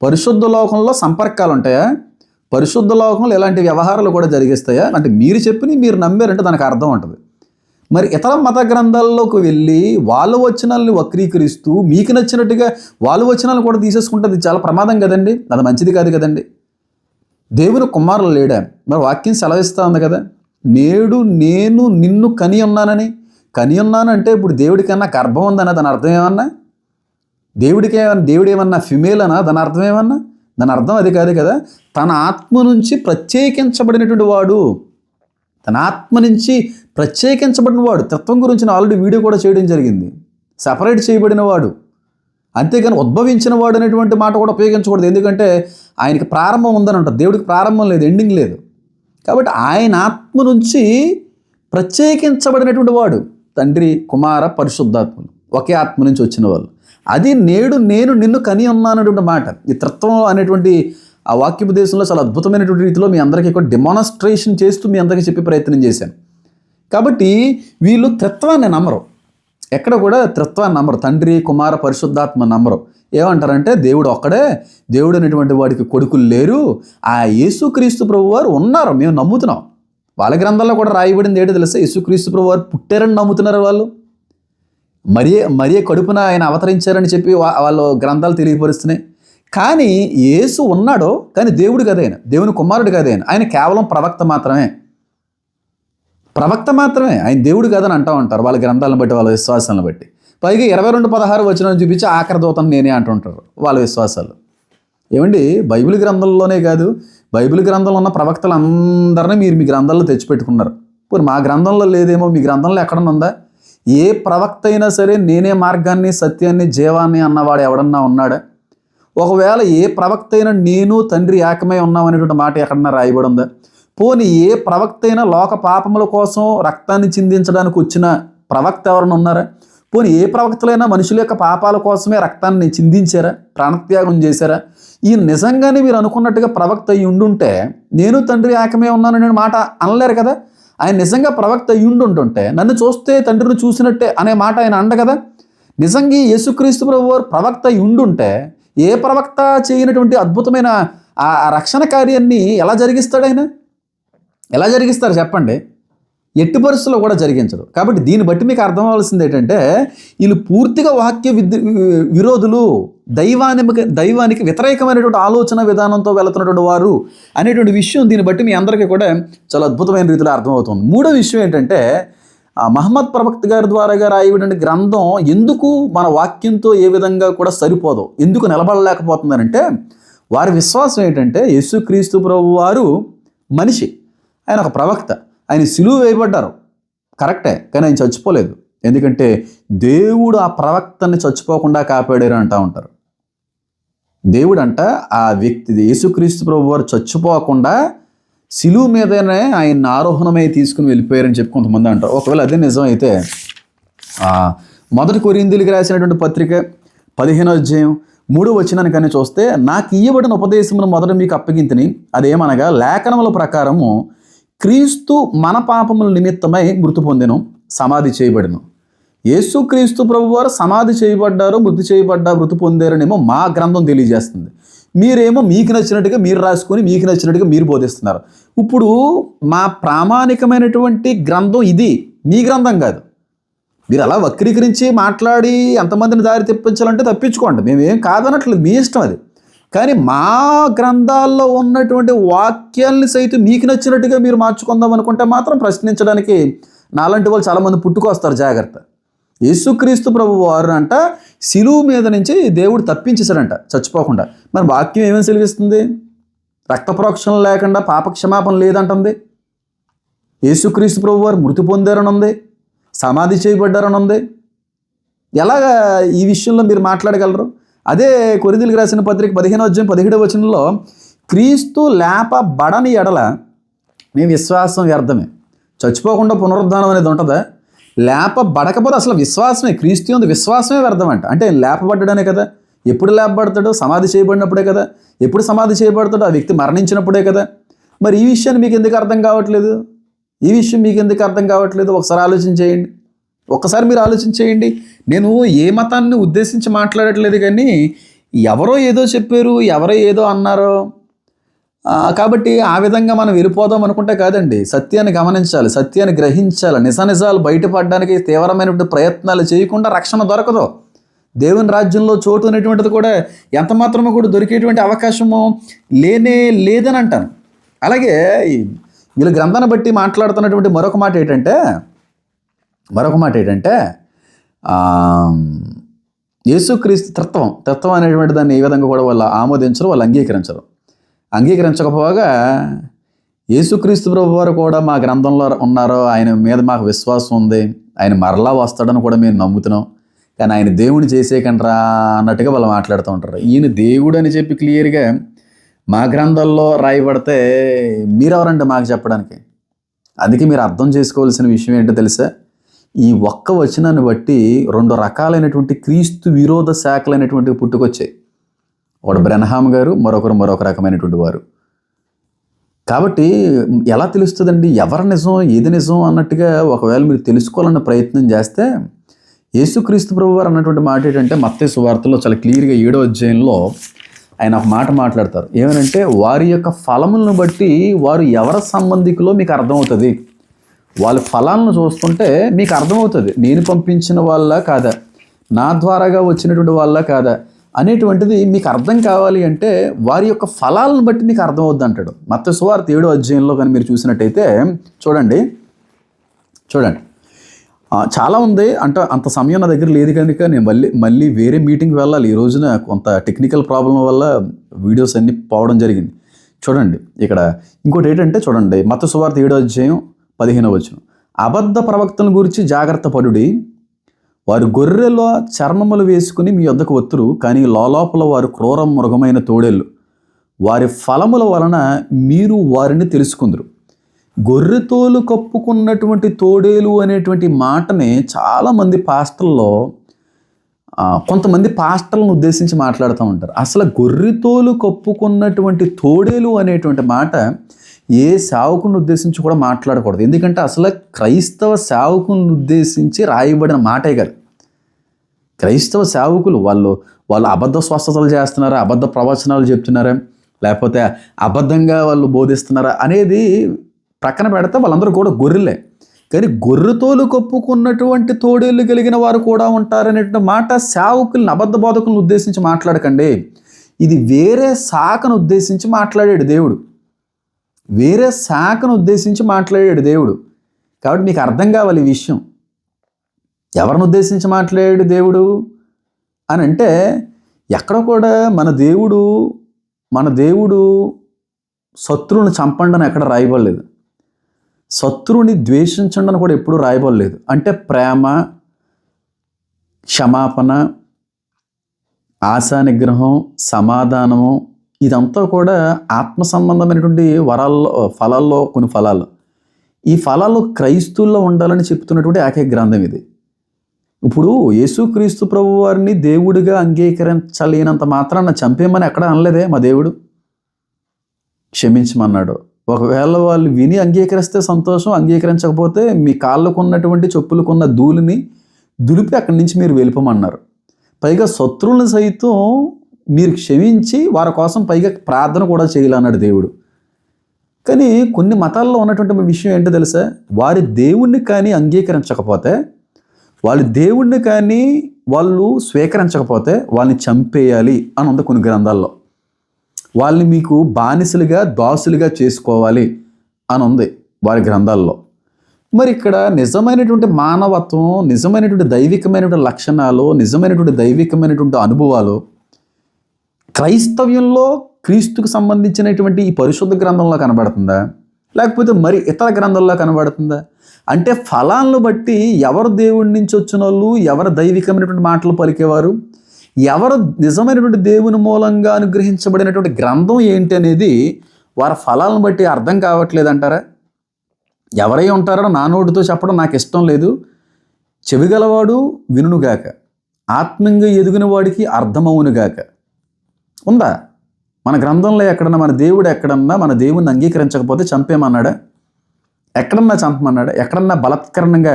పరిశుద్ధ లోకంలో సంపర్కాలు ఉంటాయా? పరిశుద్ధ లోకంలో ఇలాంటి వ్యవహారాలు కూడా జరిగిస్తాయా? అంటే మీరు చెప్పిన మీరు నమ్మారంటే దానికి అర్థం ఉంటుంది. మరి ఇతర మత గ్రంథాల్లోకి వెళ్ళి వాళ్ళ వచనాలని వక్రీకరిస్తూ మీకు నచ్చినట్టుగా వాళ్ళ వచనాలు కూడా తీసేసుకుంటే అది చాలా ప్రమాదం కదండి. అది మంచిది కాదు కదండి. దేవుని కుమారులు లేడా? మరి వాక్యం సెలవిస్తూ ఉంది కదా, నేడు నేను నిన్ను కని ఉన్నానని. కని ఉన్నానంటే ఇప్పుడు దేవుడికన్నా గర్భం ఉందన్నా దాని అర్థం ఏమన్నా? దేవుడు ఏమన్నా ఫిమేల్ అనా దాని అర్థం ఏమన్నా? దాని అర్థం అది కాదు కదా. తన ఆత్మ నుంచి ప్రత్యేకించబడినటువంటి వాడు, తన ఆత్మ నుంచి ప్రత్యేకించబడిన వాడు. తత్వం గురించి ఆల్రెడీ వీడియో కూడా చేయడం జరిగింది. సపరేట్ చేయబడిన వాడు, అంతేగాని ఉద్భవించిన వాడు అనేటువంటి మాట కూడా ఉపయోగించకూడదు. ఎందుకంటే ఆయనకి ప్రారంభం ఉందని అంటారు, దేవుడికి ప్రారంభం లేదు, ఎండింగ్ లేదు. కాబట్టి ఆయన ఆత్మ నుంచి ప్రత్యేకించబడినటువంటి వాడు తండ్రి, కుమార, పరిశుద్ధాత్మలు ఒకే ఆత్మ నుంచి వచ్చిన వాళ్ళు. అది నేడు నేను నిన్ను కని ఉన్నానటువంటి మాట. ఈ త్రిత్వం అనేటువంటి ఆ వాక్యోపదేశంలో చాలా అద్భుతమైనటువంటి రీతిలో మీ అందరికీ కూడా డెమాన్స్ట్రేషన్ చేస్తూ మీ అందరికీ చెప్పే ప్రయత్నం చేశాను. కాబట్టి వీళ్ళు త్రిత్వాన్ని నమ్మరు, ఎక్కడ కూడా త్రిత్వాన్ని నమ్మరు, తండ్రి, కుమార, పరిశుద్ధాత్మ నమ్మరు. ఏమంటారంటే దేవుడు ఒక్కడే, దేవుడు అనేటువంటి వాడికి కొడుకులు లేరు, ఆ యేసుక్రీస్తు ప్రభు వారు ఉన్నారు, మేము నమ్ముతున్నాం. వాళ్ళ గ్రంథాల్లో కూడా రాయబడింది ఏంటో తెలుసా? యేసుక్రీస్తు ప్రభు వారు పుట్టారని నమ్ముతున్నారు వాళ్ళు. మరియే కడుపున ఆయన అవతరించారని చెప్పి వాళ్ళు గ్రంథాలు తెలియపరుస్తున్నాయి. కానీ యేసు ఉన్నాడో, కానీ దేవుడు కదా ఆయన, దేవుని కుమారుడు కదా ఆయన కేవలం ప్రవక్త మాత్రమే, ఆయన దేవుడు కాదని అంటూ ఉంటారు వాళ్ళ గ్రంథాలను బట్టి, వాళ్ళ విశ్వాసాలను బట్టి. పైగా 22:16 వచనం చూపించి ఆఖరి దూతను నేనే అంటుంటారు వాళ్ళ విశ్వాసాలు. ఏమండి, బైబిల్ గ్రంథంలోనే కాదు, బైబిల్ గ్రంథంలో ఉన్న ప్రవక్తలందరినీ మీరు మీ గ్రంథాల్లో తెచ్చిపెట్టుకున్నారు. ఇప్పుడు మా గ్రంథంలో లేదేమో, మీ గ్రంథంలో ఎక్కడన్నా ఉందా? ఏ ప్రవక్త అయినా సరే నేనే మార్గాన్ని, సత్యాన్ని, జీవాన్ని అన్నవాడు ఎవడన్నా ఉన్నాడా? ఒకవేళ ఏ ప్రవక్త అయినా నేను తండ్రి ఏకమై ఉన్నామనేటువంటి మాట ఎక్కడన్నా రాయబడి ఉందా? పోనీ ఏ ప్రవక్త అయినా లోక పాపముల కోసం రక్తాన్ని చిందించడానికి వచ్చిన ప్రవక్త ఎవరైనా ఉన్నారా? పోనీ ఏ ప్రవక్తలైనా మనుషుల యొక్క పాపాల కోసమే రక్తాన్ని చిందించారా, ప్రాణత్యాగం చేశారా? ఈ నిజంగానే మీరు అనుకున్నట్టుగా ప్రవక్త అయ్యి ఉండుంటే నేను తండ్రి ఏకమే ఉన్నాననే మాట అనలేరు కదా. ఆయన నిజంగా ప్రవక్త అయ్యి ఉండుంటుంటే నన్ను చూస్తే తండ్రిని చూసినట్టే అనే మాట ఆయన అండ కదా. నిజంగా యేసుక్రీస్తు ప్రభు వారు ప్రవక్త అయ్యి ఉండుంటే ఏ ప్రవక్త చేయనటువంటి అద్భుతమైన ఆ రక్షణ కార్యాన్ని ఎలా జరిగిస్తాడు ఆయన? ఎలా జరిగిస్తారు చెప్పండి? ఎట్టి పరిస్థితుల్లో కూడా జరిగించడు. కాబట్టి దీన్ని బట్టి మీకు అర్థం అవ్వాల్సింది ఏంటంటే వీళ్ళు పూర్తిగా వాక్య విరోధులు, దైవానికి వ్యతిరేకమైనటువంటి ఆలోచన విధానంతో వెళుతున్నటువంటి వారు అనేటువంటి విషయం దీన్ని బట్టి మీ అందరికీ కూడా చాలా అద్భుతమైన రీతిలో అర్థమవుతుంది. మూడో విషయం ఏంటంటే మహమ్మద్ ప్రవక్త గారి ద్వారా రాయబడిన గ్రంథం ఎందుకు మన వాక్యంతో ఏ విధంగా కూడా సరిపోదు, ఎందుకు నిలబడలేకపోతుందనంటే వారి విశ్వాసం ఏంటంటే యేసుక్రీస్తు ప్రభు వారు మనిషి, ఆయన ఒక ప్రవక్త, ఆయన సిలువ వేయబడ్డారు కరెక్టే, కానీ ఆయన చచ్చిపోలేదు. ఎందుకంటే దేవుడు ఆ ప్రవక్తని చచ్చిపోకుండా కాపాడారు అంటూ ఉంటారు. దేవుడు అంట ఆ వ్యక్తి యేసుక్రీస్తు ప్రభు వారు చచ్చిపోకుండా సిలువ మీదనే ఆయన ఆరోహణమై తీసుకుని వెళ్ళిపోయారని చెప్పి కొంతమంది అంటారు. ఒకవేళ అదే నిజం అయితే 1 కొరింథీయులకు రాసినటువంటి పత్రిక 15వ అధ్యాయం 3వ వచనాన్ని చూస్తే, నాకు ఇయ్యబడిన ఉపదేశమును మొదట మీకు అప్పగింతిని, అదేమనగా లేఖనముల ప్రకారము క్రీస్తు మన పాపముల నిమిత్తమై మృతి పొందెను, సమాధి చేయబడెను. యేసుక్రీస్తు ప్రభు వారు సమాధి చేయబడ్డారు, మృతి పొందారనేమో మా గ్రంథం తెలియజేస్తుంది. మీరేమో మీకు నచ్చినట్టుగా మీరు రాసుకొని మీకు నచ్చినట్టుగా మీరు బోధిస్తున్నారు. ఇప్పుడు మా ప్రామాణికమైనటువంటి గ్రంథం ఇది, మీ గ్రంథం కాదు. మీరు అలా వక్రీకరించి మాట్లాడి ఎంతమందిని దారి తెప్పించాలంటే తప్పించుకోండి, మేమేం కాదనట్లేదు, మీ ఇష్టం అది. కానీ మా గ్రంథాల్లో ఉన్నటువంటి వాక్యాల్ని సైతం మీకు నచ్చినట్టుగా మీరు మార్చుకుందాం అనుకుంటే మాత్రం ప్రశ్నించడానికి నాలాంటి వాళ్ళు చాలామంది పుట్టుకొస్తారు. జాగ్రత్త. యేసుక్రీస్తు ప్రభు వారు అంట సిలువ మీద నుంచి దేవుడు తప్పించేశాడంట చచ్చిపోకుండా. మరి వాక్యం ఏమని సెలవిస్తుంది? రక్త ప్రోక్షణ లేకుండా పాపక్షమాపణ లేదంటుంది. యేసుక్రీస్తు ప్రభు వారు మృతి పొందారని ఉంది, సమాధి చేయబడ్డారని ఉంది. ఎలాగా ఈ విషయంలో మీరు మాట్లాడగలరు? అదే కొరింథీయులకు రాసిన పత్రిక 15వ అధ్యాయం 17వ వచనంలో క్రీస్తు లేపబడని ఎడల మీ విశ్వాసం వ్యర్థమే. చచ్చిపోకుండా పునరుద్ధానం అనేది ఉంటుందా? లేపబడకపోతే అసలు విశ్వాసమే, క్రీస్తు యందు విశ్వాసమే వ్యర్థం అంట. అంటే లేపబడ్డానే కదా. ఎప్పుడు లేపబడతాడో? సమాధి చేయబడినప్పుడే కదా. ఎప్పుడు సమాధి చేయబడతాడో? ఆ వ్యక్తి మరణించినప్పుడే కదా. మరి ఈ విషయాన్ని మీకు ఎందుకు అర్థం కావట్లేదు? ఒకసారి ఆలోచన చేయండి. ఒక్కసారి మీరు ఆలోచన చేయండి. నేను ఏ మతాన్ని ఉద్దేశించి మాట్లాడట్లేదు, కానీ ఎవరో ఏదో చెప్పారు, ఎవరో ఏదో అన్నారో కాబట్టి ఆ విధంగా మనం వెళ్ళిపోదాం అనుకుంటే కాదండి. సత్యాన్ని గమనించాలి, సత్యాన్ని గ్రహించాలి. నిజాలు బయటపడడానికి తీవ్రమైనటువంటి ప్రయత్నాలు చేయకుండా రక్షణ దొరకదు. దేవుని రాజ్యంలో చోటు అనేటువంటిది కూడా ఎంత మాత్రమో కూడా దొరికేటువంటి అవకాశము లేదని అంటాను. అలాగే వీళ్ళ గ్రంథాన్ని బట్టి మాట్లాడుతున్నటువంటి మరొక మాట ఏంటంటే యేసుక్రీస్తు తత్వం అనేటువంటి దాన్ని ఏ విధంగా కూడా వాళ్ళు ఆమోదించరు, వాళ్ళు అంగీకరించకపోగా యేసుక్రీస్తు ప్రభు వారు కూడా మా గ్రంథంలో ఉన్నారో, ఆయన మీద మాకు విశ్వాసం ఉంది, ఆయన మరలా వస్తాడని కూడా మేము నమ్ముతున్నాం. కానీ ఆయన దేవుని చేసేకండ్రా అన్నట్టుగా వాళ్ళు మాట్లాడుతూ ఉంటారు. ఈయన దేవుడు అని చెప్పి క్లియర్గా మా గ్రంథాల్లో రాయబడితే మీరెవరంటే మాకు చెప్పడానికి? అందుకే మీరు అర్థం చేసుకోవాల్సిన విషయం ఏంటో తెలుసా? ఈ ఒక్క వచనాన్ని బట్టి 2 రకాలైనటువంటి క్రీస్తు విరోధ శాఖలైనటువంటివి పుట్టుకొచ్చాయి. ఒకడు బ్రెన్హామ్ గారు, మరొక రకమైనటువంటి వారు. కాబట్టి ఎలా తెలుస్తుందండి ఎవరు నిజం ఏది నిజం అన్నట్టుగా ఒకవేళ మీరు తెలుసుకోవాలన్న ప్రయత్నం చేస్తే యేసుక్రీస్తు ప్రభువారు అన్నటువంటి మాట ఏంటంటే మత్తయి సువార్తలో చాలా క్లియర్గా 7వ అధ్యాయంలో ఆయన ఒక మాట మాట్లాడతారు. ఏమనంటే వారి యొక్క ఫలములను బట్టి వారు ఎవరి సంబంధికులో మీకు అర్థమవుతుంది. వాళ్ళ ఫలాలను చూస్తుంటే మీకు అర్థమవుతుంది నేను పంపించిన వాళ్ళ కాదా, నా ద్వారాగా వచ్చినటువంటి వాళ్ళ కాదా అనేటువంటిది మీకు అర్థం కావాలి అంటే వారి యొక్క ఫలాలను బట్టి మీకు అర్థమవుద్ది అంటాడు. మత్తయి సువార్త 7వ అధ్యాయంలో కానీ మీరు చూసినట్టయితే చూడండి చాలా ఉంది. అంటే అంత సమయం నా దగ్గర లేదు కనుక నేను మళ్ళీ వేరే మీటింగ్కి వెళ్ళాలి. ఈ రోజున కొంత టెక్నికల్ ప్రాబ్లం వల్ల వీడియోస్ అన్నీ పోవడం జరిగింది. చూడండి ఇక్కడ ఇంకోటి ఏంటంటే చూడండి మత్తయి సువార్త 7వ అధ్యాయం 15వ వచనం. అబద్ధ ప్రవక్తల గురించి జాగ్రత్త పడుడి, వారు గొర్రెల చర్మములు వేసుకుని మీ వద్దకు వత్తురు, కానీ లోపల వారు క్రూర మృగమైన తోడేళ్ళు. వారి ఫలముల వలన మీరు వారిని తెలుసుకుందరు. గొర్రెతోలు కప్పుకున్నటువంటి తోడేలు అనేటువంటి మాటని చాలామంది పాస్టర్లో కొంతమంది పాస్టర్లను ఉద్దేశించి మాట్లాడుతూ ఉంటారు. అసలు గొర్రెతోలు కప్పుకున్నటువంటి తోడేలు అనేటువంటి మాట ఏ సేవకుని ఉద్దేశించి కూడా మాట్లాడకూడదు. ఎందుకంటే అసలు క్రైస్తవ సేవకుని ఉద్దేశించి రాయబడిన మాటే కాదు. క్రైస్తవ సేవకులు వాళ్ళు అబద్ధ స్వస్థతలు చేస్తున్నారా, అబద్ధ ప్రవచనాలు చెప్తున్నారా, లేకపోతే అబద్ధంగా వాళ్ళు బోధిస్తున్నారా అనేది ప్రక్కన పెడితే వాళ్ళందరూ కూడా గొర్రెలే. కానీ గొర్రెతోలు కప్పుకున్నటువంటి తోడేళ్ళు కలిగిన వారు కూడా ఉంటారనేటువంటి మాట సేవకుల్ని అబద్ధ బోధకులను ఉద్దేశించి మాట్లాడకండి. ఇది వేరే శాఖను ఉద్దేశించి మాట్లాడాడు దేవుడు. వేరే శాఖను ఉద్దేశించి మాట్లాడాడు దేవుడు. కాబట్టి మీకు అర్థం కావాలి ఈ విషయం. ఎవరిని ఉద్దేశించి మాట్లాడాడు దేవుడు అని అంటే ఎక్కడ కూడా మన దేవుడు శత్రువుని చంపండి అని ఎక్కడ రాయబడలేదు. శత్రువుని ద్వేషించండి అని కూడా ఎప్పుడూ రాయబడలేదు. అంటే ప్రేమ, క్షమాపణ, ఆశా నిగ్రహం, సమాధానము ఇదంతా కూడా ఆత్మ సంబంధమైనటువంటి ఫలాల్లో కొన్ని ఫలాలు. ఈ ఫలాలు క్రైస్తువుల్లో ఉండాలని చెప్తున్నటువంటి ఏకైక గ్రంథం ఇది. ఇప్పుడు యేసుక్రీస్తు ప్రభు వారిని దేవుడిగా అంగీకరించలేనంత మాత్రాన చంపేమని ఎక్కడ అనలేదే మా దేవుడు. క్షమించమన్నాడు. ఒకవేళ వాళ్ళు విని అంగీకరిస్తే సంతోషం, అంగీకరించకపోతే మీ కాళ్ళకు ఉన్నటువంటి చెప్పులకున్న ధూళిని దులిపి అక్కడి నుంచి మీరు వెళ్ళిపోమన్నారు. పైగా శత్రువులను సైతం మీరు క్షమించి వారి కోసం పైగా ప్రార్థన కూడా చేయాలన్నాడు దేవుడు. కానీ కొన్ని మతాల్లో ఉన్నటువంటి విషయం ఏంటో తెలుసా? వారి దేవుణ్ణి కానీ అంగీకరించకపోతే, వాళ్ళ దేవుణ్ణి కానీ వాళ్ళు స్వీకరించకపోతే వాళ్ళని చంపేయాలి అని ఉంది కొన్ని గ్రంథాల్లో. వాళ్ళని మీకు బానిసలుగా దాసులుగా చేసుకోవాలి అని ఉంది వారి గ్రంథాల్లో. మరి ఇక్కడ నిజమైనటువంటి మానవత్వం, నిజమైనటువంటి దైవికమైనటువంటి లక్షణాలు, నిజమైనటువంటి దైవికమైనటువంటి అనుభవాలు క్రైస్తవ్యంలో క్రీస్తుకు సంబంధించినటువంటి ఈ పరిశుద్ధ గ్రంథంలో కనబడుతుందా, లేకపోతే మరి ఇతర గ్రంథాల్లో కనబడుతుందా? అంటే ఫలాలను బట్టి ఎవరు దేవుడి నుంచి వచ్చిన వాళ్ళు, ఎవరు దైవికమైనటువంటి మాటలు పలికేవారు, ఎవరు నిజమైనటువంటి దేవుని మూలంగా అనుగ్రహించబడినటువంటి గ్రంథం ఏంటి అనేది వారి ఫలాలను బట్టి అర్థం కావట్లేదు అంటారా? ఎవరై ఉంటారో నా నోటితో చెప్పడం నాకు ఇష్టం లేదు. చెవిగలవాడు వినుగాక, ఆత్మీయంగా ఎదిగిన వాడికి అర్థమవునుగాక ఉందా? మన గ్రంథంలో ఎక్కడన్నా మన దేవుడు ఎక్కడన్నా మన దేవుని అంగీకరించకపోతే చంపేమన్నాడా? ఎక్కడన్నా చంపమన్నాడా? ఎక్కడన్నా బలత్కరణంగా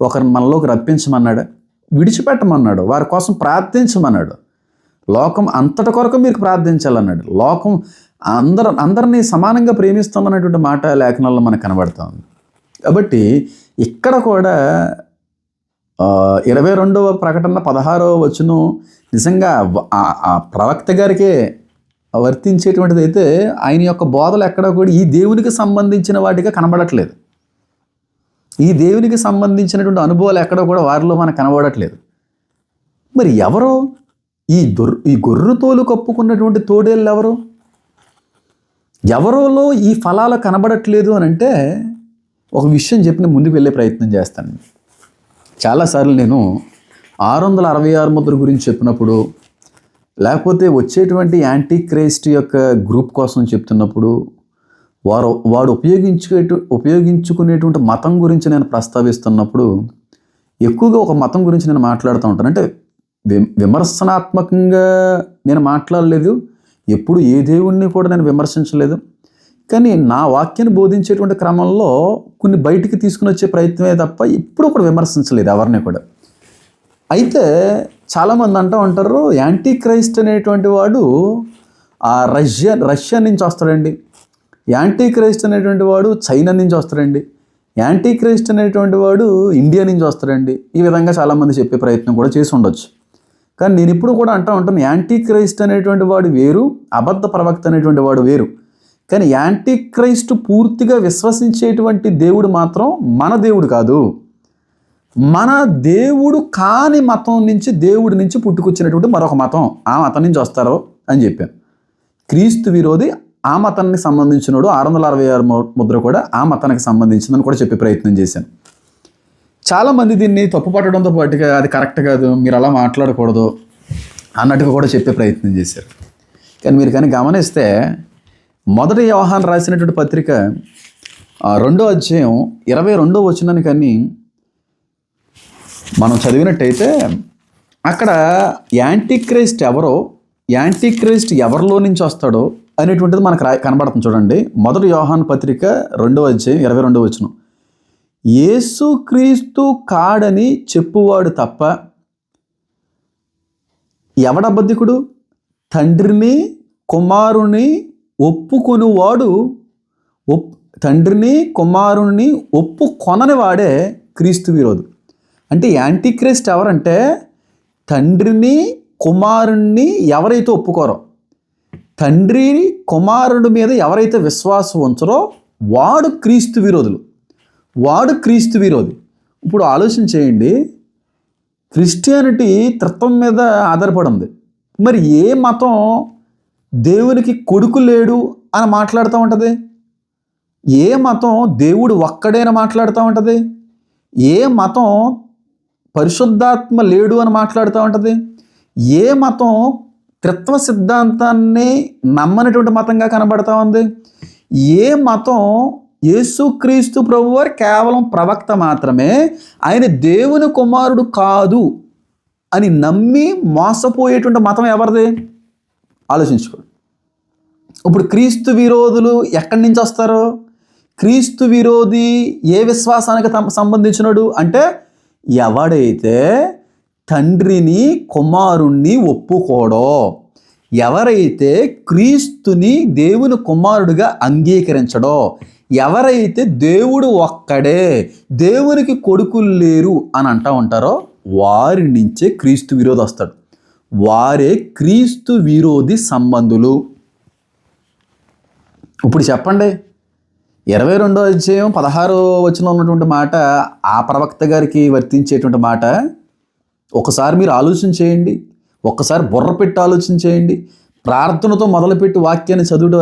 ఒకరిని మనలోకి రప్పించమన్నాడా? విడిచిపెట్టమన్నాడు. వారి కోసం ప్రార్థించమన్నాడు. లోకం అంతటి కొరకు మీరు ప్రార్థించాలన్నాడు. లోకం అందరినీ సమానంగా ప్రేమిస్తుందన్నటువంటి మాట లేఖనాల్లో మనకు కనబడుతూ ఉంది. కాబట్టి ఇక్కడ కూడా 22వ ప్రకటన 16వ వచనం నిజంగా ఆ ప్రవక్త గారికే వర్తించేటువంటిది అయితే ఆయన యొక్క బోధలు ఎక్కడ కూడా ఈ దేవునికి సంబంధించిన వాటిగా కనబడట్లేదు. ఈ దేవునికి సంబంధించినటువంటి అనుభవాలు ఎక్కడ కూడా వారిలో మనకు కనబడట్లేదు. మరి ఎవరో ఈ గొర్రెతోలు కప్పుకున్నటువంటి తోడేళ్ళు ఎవరోలో ఈ ఫలాలు కనబడట్లేదు అని అంటే ఒక విషయం చెప్పి నేను ముందుకు వెళ్ళే ప్రయత్నం చేస్తాను. చాలాసార్లు నేను 666 ముద్ర గురించి చెప్పినప్పుడు, లేకపోతే వచ్చేటువంటి యాంటీ క్రైస్ట్ యొక్క గ్రూప్ కోసం చెప్తున్నప్పుడు, వాడు ఉపయోగించుకునేటువంటి మతం గురించి నేను ప్రస్తావిస్తున్నప్పుడు ఎక్కువగా ఒక మతం గురించి నేను మాట్లాడుతూ ఉంటాను. అంటే విమర్శనాత్మకంగా నేను మాట్లాడలేదు, ఎప్పుడు ఏ దేవుణ్ణి కూడా నేను విమర్శించలేదు. కానీ నా వాక్యాన్ని బోధించేటువంటి క్రమంలో కొన్ని బయటికి తీసుకుని వచ్చే ప్రయత్నమే తప్ప ఎప్పుడు కూడా విమర్శించలేదు ఎవరిని కూడా. అయితే చాలామంది అంటూ ఉంటారు, యాంటీ క్రైస్ట్ అనేటువంటి వాడు రష్యా నుంచి వస్తాడండి, యాంటీ క్రైస్ట్ అనేటువంటి వాడు చైనా నుంచి వస్తాడండి, యాంటీ క్రైస్ట్ అనేటువంటి వాడు ఇండియా నుంచి వస్తాడండి. ఈ విధంగా చాలామంది చెప్పే ప్రయత్నం కూడా చేసి ఉండొచ్చు. కానీ నేను ఇప్పుడు కూడా అంటూ ఉంటాను, యాంటీ క్రైస్ట్ అనేటువంటి వాడు వేరు, అబద్ధ ప్రవక్త అనేటువంటి వాడు వేరు. కానీ యాంటీ క్రైస్ట్ పూర్తిగా విశ్వసించేటువంటి దేవుడు మాత్రం మన దేవుడు కాదు. మన దేవుడు కాని మతం నుంచి, దేవుడి నుంచి పుట్టుకొచ్చినటువంటి మరొక మతం, ఆ మతం నుంచి వస్తారో అని చెప్పాను. క్రీస్తు విరోధి ఆ మతానికి సంబంధించినోడు, 666 ముద్ర కూడా ఆ మతానికి సంబంధించిందని కూడా చెప్పే ప్రయత్నం చేశాను. చాలామంది దీన్ని తప్పు పట్టడంతో పాటుగా అది కరెక్ట్ కాదు, మీరు అలా మాట్లాడకూడదు అన్నట్టుగా కూడా చెప్పే ప్రయత్నం చేశారు. కానీ మీరు కానీ గమనిస్తే మొదటి యోహాను రాసినటువంటి పత్రిక 2వ అధ్యాయం 22వ వచనాన్ని కానీ మనం చదివినట్టయితే అక్కడ యాంటీ క్రైస్ట్ ఎవరో, యాంటీ క్రైస్ట్ ఎవరిలో నుంచి వస్తాడో అనేటువంటిది మనకు కనబడుతుంది. చూడండి, మొదటి యోహాను పత్రిక 2వ అధ్యాయం 22వ వచనం. యేసు క్రీస్తు కాడని చెప్పువాడు తప్ప ఎవడబద్ధికుడు? తండ్రిని కుమారుని ఒప్పుకొనివాడు, తండ్రిని కుమారుని ఒప్పుకొనని వాడే క్రీస్తు విరోధి. అంటే యాంటీ క్రైస్ట్ ఎవరంటే తండ్రిని కుమారుణ్ణి ఎవరైతే ఒప్పుకోరో, తండ్రి కుమారుడి మీద ఎవరైతే విశ్వాసం ఉంచరో వాడు క్రీస్తు విరోధులు, వాడు క్రీస్తు విరోధి. ఇప్పుడు ఆలోచన చేయండి, క్రిస్టియానిటీ త్రిత్వం మీద ఆధారపడి ఉంది. మరి ఏ మతం దేవునికి కొడుకు లేడు అని మాట్లాడుతూ ఉంటుంది? ఏ మతం దేవుడు ఒక్కడేనా మాట్లాడుతూ ఉంటుంది? ఏ మతం పరిశుద్ధాత్మ లేడు అని మాట్లాడుతూ ఉంటుంది? ఏ మతం త్రిత్వ సిద్ధాంతాన్ని నమ్మనటువంటి మతంగా కనబడతా ఉంది? ఏ మతం యేసుక్రీస్తు ప్రభువారు కేవలం ప్రవక్త మాత్రమే, ఆయన దేవుని కుమారుడు కాదు అని నమ్మి మోసపోయేటువంటి మతం ఎవరిది? ఆలోచించుకోండి. ఇప్పుడు క్రీస్తు విరోధులు ఎక్కడి నుంచి వస్తారు? క్రీస్తు విరోధి ఏ విశ్వాసానికి సంబంధించినడు అంటే ఎవడైతే తండ్రిని కుమారుణ్ణి ఒప్పుకోడో, ఎవరైతే క్రీస్తుని దేవుని కుమారుడిగా అంగీకరించడో, ఎవరైతే దేవుడు ఒక్కడే, దేవునికి కొడుకులు లేరు అని అంటూ ఉంటారో వారి నుంచే క్రీస్తు విరోధి వస్తాడు. వారే క్రీస్తు విరోధి సంబంధులు. ఇప్పుడు చెప్పండి, 22వ అధ్యాయం 16వ వచనంలో ఉన్నటువంటి మాట ఆ ప్రవక్త గారికి వర్తించేటువంటి మాట. ఒకసారి మీరు ఆలోచన చేయండి, ఒక్కసారి బుర్ర పెట్టి ఆలోచన చేయండి, ప్రార్థనతో మొదలుపెట్టి వాక్యాన్ని చదువుట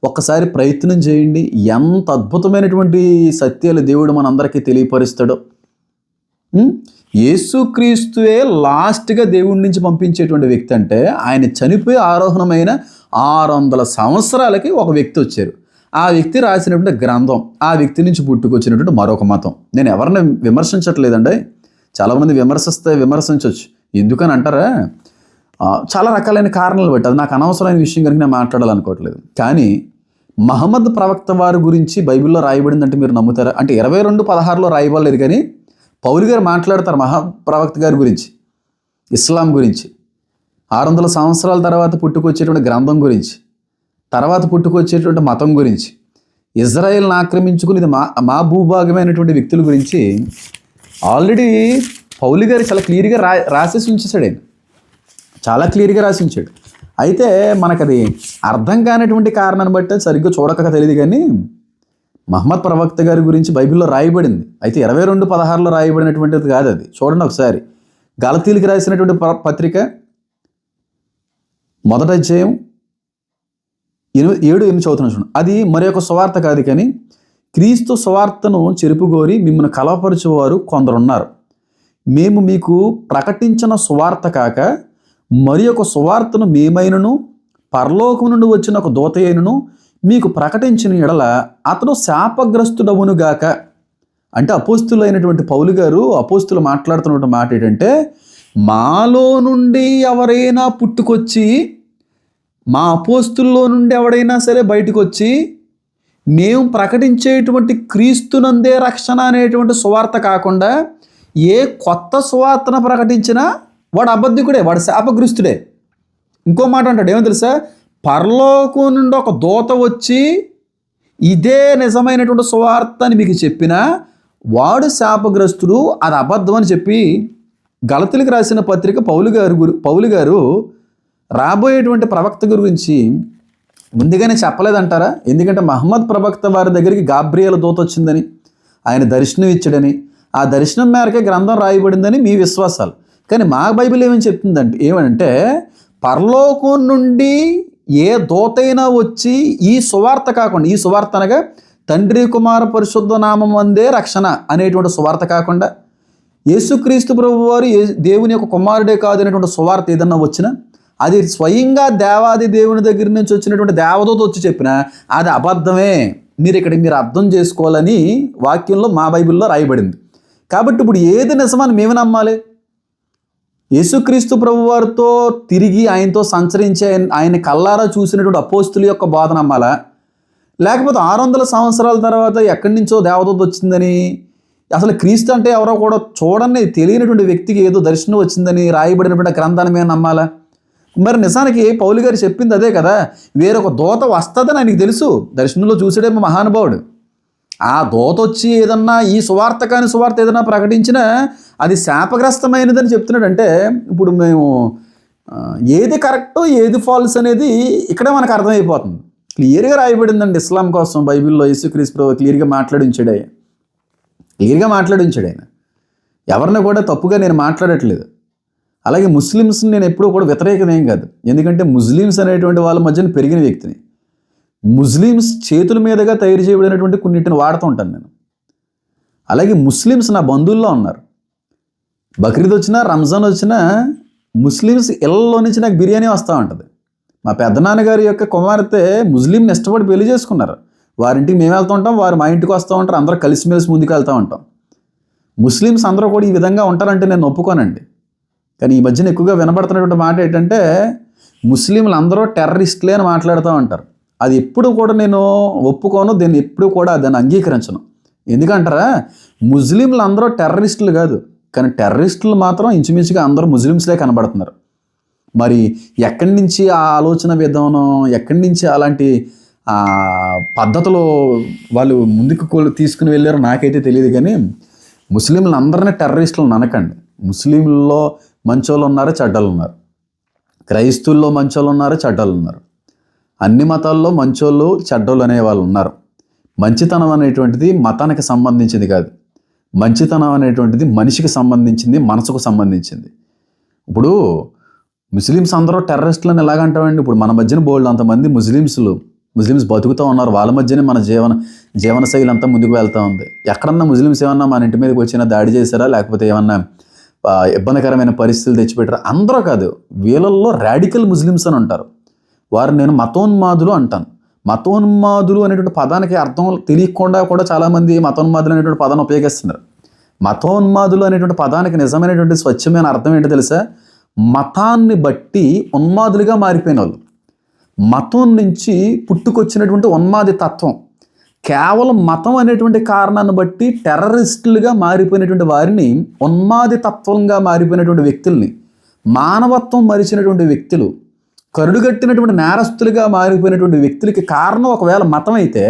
ఒక్కసారి ప్రయత్నం చేయండి. ఎంత అద్భుతమైనటువంటి సత్యాలు దేవుడు మనందరికీ తెలియపరుస్తాడో. యేసుక్రీస్తువే లాస్ట్గా దేవుడి నుంచి పంపించేటువంటి వ్యక్తి. అంటే ఆయన చనిపోయి ఆరోహణమైన 600 సంవత్సరాలకి ఒక వ్యక్తి వచ్చారు. ఆ వ్యక్తి రాసినటువంటి గ్రంథం, ఆ వ్యక్తి నుంచి పుట్టుకొచ్చినటువంటి మరొక మతం. నేను ఎవరిని విమర్శించట్లేదండి, చాలామంది విమర్శించవచ్చు. ఎందుకని అంటారా? చాలా రకాలైన కారణాలు బట్టి, అది నాకు అనవసరమైన విషయం కనుక నేను మాట్లాడాలనుకోవట్లేదు. కానీ మహమ్మద్ ప్రవక్త వారి గురించి బైబిల్లో రాయబడిందంటే మీరు నమ్ముతారా? అంటే 22:16లో రాయబడలేదు, కానీ పౌలు గారు మాట్లాడతారు మహాప్రవక్త గారి గురించి, ఇస్లాం గురించి, 600 సంవత్సరాల తర్వాత పుట్టుకొచ్చేటువంటి గ్రంథం గురించి, తర్వాత పుట్టుకొచ్చేటువంటి మతం గురించి, ఇజ్రాయెల్ని ఆక్రమించుకుని మా భూభాగమైనటువంటి వ్యక్తుల గురించి ఆల్రెడీ పౌలు గారు చాలా క్లియర్గా రాసేసి ఉంచేశాడు. ఆయన చాలా క్లియర్గా రాసి ఉంచాడు. అయితే మనకది అర్థం కానటువంటి కారణాన్ని బట్టి సరిగ్గా చూడక తెలియదు, కానీ మహమ్మద్ ప్రవక్త గారి గురించి బైబిల్లో రాయబడింది. అయితే 22:16లో రాయబడినటువంటిది కాదు అది. చూడండి ఒకసారి, గలతీయులకు రాసినటువంటి పత్రిక 1వ అధ్యాయం 7-8 చదువుతున్నాను చూడండి. అది మరి ఒక సువార్త కాదు, కానీ క్రీస్తు సువార్తను చెరుపుగోరి మిమ్మల్ని కలవపరచువారు కొందరున్నారు. మేము మీకు ప్రకటించిన సువార్త కాక మరి ఒక సువార్తను మేమైనను పరలోకం నుండి వచ్చిన ఒక దూత అయినను మీకు ప్రకటించిన ఎడల అతడు శాపగ్రస్తుడవునుగాక. అంటే అపోస్తులైనటువంటి పౌలు గారు అపోస్తులు మాట్లాడుతున్న మాట ఏంటంటే, మాలో నుండి ఎవరైనా పుట్టుకొచ్చి, మా అపోస్తుల్లో నుండి ఎవడైనా సరే బయటకు వచ్చి మేము ప్రకటించేటువంటి క్రీస్తునందే రక్షణ అనేటువంటి సువార్త కాకుండా ఏ కొత్త సువార్తను ప్రకటించినా వాడు అబద్ధికుడే, వాడు శాపగ్రస్తుడే. ఇంకో మాట అంటాడు, ఏమో తెలుసా, పరలోకం నుండి ఒక దూత వచ్చి ఇదే నిజమైనటువంటి సువార్త అని మీకు చెప్పినా వాడు శాపగ్రస్తుడు, అది అబద్ధం అని చెప్పి గలతీలకు రాసిన పత్రిక పౌలు గారు రాబోయేటువంటి ప్రవక్త గురించి ముందుగానే చెప్పలేదంటారా? ఎందుకంటే మహమ్మద్ ప్రవక్త వారి దగ్గరికి గాబ్రియేలు దూత వచ్చిందని, ఆయన దర్శనం ఇచ్చాడని, ఆ దర్శనం మేరకే గ్రంథం రాయబడిందని మీ విశ్వాసాలు. కానీ మా బైబిల్ ఏమంటే పరలోకం నుండి ఏ దూతైనా వచ్చి ఈ సువార్త కాకుండా, ఈ సువార్త అనగా తండ్రి కుమార పరిశుద్ధ నామం అందే రక్షణ అనేటువంటి సువార్త కాకుండా, యేసుక్రీస్తు ప్రభు వారు దేవుని యొక్క కుమారుడే కాదు అనేటువంటి సువార్త ఏదన్నా వచ్చినా, అది స్వయంగా దేవాది దేవుని దగ్గర నుంచి వచ్చినటువంటి దేవదూత వచ్చి చెప్పినా అది అబద్ధమే. మీరు అర్థం చేసుకోవాలని వాక్యంలో మా బైబిల్లో రాయబడింది. కాబట్టి ఇప్పుడు ఏది నిజమని మేము నమ్మాలి? యేసుక్రీస్తు ప్రభు వారితో తిరిగి ఆయనతో సంచరించే ఆయన కల్లారా చూసినటువంటి అపోస్తుల యొక్క బోధ నమ్మాలా? లేకపోతే 600 సంవత్సరాల తర్వాత ఎక్కడి నుంచో దేవదూత వచ్చిందని, అసలు క్రీస్తు అంటే ఎవరో కూడా చూడని తెలియనటువంటి వ్యక్తికి ఏదో దర్శనం వచ్చిందని రాయబడినటువంటి గ్రంథాన్ని మేము నమ్మాలా? మరి నిజానికి పౌలు గారు చెప్పింది అదే కదా. వేరొక దూత వస్తుందని ఆయనకి తెలుసు, దర్శనంలో చూసాడేమో మహానుభావుడు. ఆ దూత వచ్చి ఏదన్నా ఈ సువార్త కాని సువార్త ఏదన్నా ప్రకటించినా అది శాపగ్రస్తమైనదని చెప్తున్నాడంటే, ఇప్పుడు మేము ఏది కరెక్టో ఏది ఫాల్స్ అనేది ఇక్కడే మనకు అర్థమైపోతుంది. క్లియర్గా రాయబడిందండి ఇస్లాం కోసం బైబిల్లో. యేసుక్రీస్తు ప్రభు క్లియర్గా మాట్లాడించాడు ఆయన. ఎవరిని కూడా తప్పుగా నేను మాట్లాడట్లేదు. అలాగే ముస్లిమ్స్ని నేను ఎప్పుడూ కూడా వ్యతిరేకమేం కాదు. ఎందుకంటే ముస్లిమ్స్ అనేటువంటి వాళ్ళ మధ్యన పెరిగిన వ్యక్తిని. ముస్లిమ్స్ చేతుల మీదుగా తయారు చేయబడినటువంటి కొన్నిటిని వాడుతూ ఉంటాను నేను. అలాగే ముస్లిమ్స్ నా బంధువుల్లో ఉన్నారు. బక్రీద్ వచ్చినా రంజాన్ వచ్చినా ముస్లిమ్స్ ఇళ్లలో నుంచి నాకు బిర్యానీ వస్తూ ఉంటుంది. మా పెద్దనాన్నగారి యొక్క కుమార్తె ముస్లింని ఇష్టపడి పెళ్లి చేసుకున్నారు. వారింటికి మేము వెళ్తూ ఉంటాం, వారు మా ఇంటికి వస్తూ ఉంటారు. అందరూ కలిసిమెలిసి ముందుకు వెళ్తూ ఉంటాం. ముస్లిమ్స్ అందరూ కూడా ఈ విధంగా ఉంటారంటే నేను ఒప్పుకోనండి. కానీ ఈ మధ్యన ఎక్కువగా వినబడుతున్నటువంటి మాట ఏంటంటే ముస్లింలు అందరూ టెర్రరిస్టులే అని మాట్లాడుతూ ఉంటారు. అది ఎప్పుడు కూడా నేను ఒప్పుకోను, దీన్ని ఎప్పుడు కూడా దాన్ని అంగీకరించను. ఎందుకంటారా, ముస్లింలు అందరూ టెర్రరిస్టులు కాదు, కానీ టెర్రరిస్టులు మాత్రం ఇంచుమించుగా అందరూ ముస్లిమ్స్లే కనబడుతున్నారు. మరి ఎక్కడి నుంచి ఆ ఆలోచన విధానం, ఎక్కడి నుంచి అలాంటి పద్ధతులు వాళ్ళు ముందుకు తీసుకుని వెళ్ళారో నాకైతే తెలియదు. కానీ ముస్లింలు అందరినీ టెర్రరిస్టులు అనకండి. ముస్లింల్లో మంచోళ్ళు ఉన్నారు, చెడ్డలు ఉన్నారు. క్రైస్తవుల్లో మంచోళ్ళు ఉన్నారు, చెడ్డలు ఉన్నారు. అన్ని మతాల్లో మంచోళ్ళు చెడ్డోళ్ళు అనేవాళ్ళు ఉన్నారు. మంచితనం అనేటువంటిది మతానికి సంబంధించింది కాదు. మంచితనం అనేటువంటిది మనిషికి సంబంధించింది, మనసుకు సంబంధించింది. ఇప్పుడు ముస్లిమ్స్ అందరూ టెర్రరిస్టులను ఎలాగంటామండి? ఇప్పుడు మన మధ్యన బోల్డ్ అంతమంది ముస్లిమ్స్ బతుకుతూ ఉన్నారు. వాళ్ళ మధ్యనే మన జీవనశైలి అంతా ముందుకు వెళ్తూ ఉంది. ఎక్కడన్నా ముస్లిమ్స్ ఏమన్నా మన ఇంటి మీదకి వచ్చినా దాడి చేశారా, లేకపోతే ఏమన్నా ఇబ్బందికరమైన పరిస్థితులు తెచ్చిపెట్టారా? అందరూ కాదు, వీళ్ళల్లో రాడికల్ ముస్లిమ్స్ అని ఉంటారు. వారు నేను మతోన్మాదులు అంటాను. మతోన్మాదులు అనేటువంటి పదానికి అర్థం తెలియకుండా కూడా చాలామంది మతోన్మాదులు అనేటువంటి పదాన్ని ఉపయోగిస్తున్నారు. మతోన్మాదులు అనేటువంటి పదానికి నిజమైనటువంటి స్వచ్ఛమైన అర్థం ఏంటో తెలుసా? మతాన్ని బట్టి ఉన్మాదులుగా మారిపోయిన వాళ్ళు. మతం నుంచి పుట్టుకొచ్చినటువంటి ఉన్మాది తత్వం, కేవలం మతం అనేటువంటి కారణాన్ని బట్టి టెర్రరిస్టులుగా మారిపోయినటువంటి వారిని, ఉన్మాది తత్వంగా మారిపోయినటువంటి వ్యక్తుల్ని, మానవత్వం మరిచినటువంటి వ్యక్తులు, కరుడుగట్టినటువంటి నేరస్తులుగా మారిపోయినటువంటి వ్యక్తులకి కారణం ఒకవేళ మతం అయితే,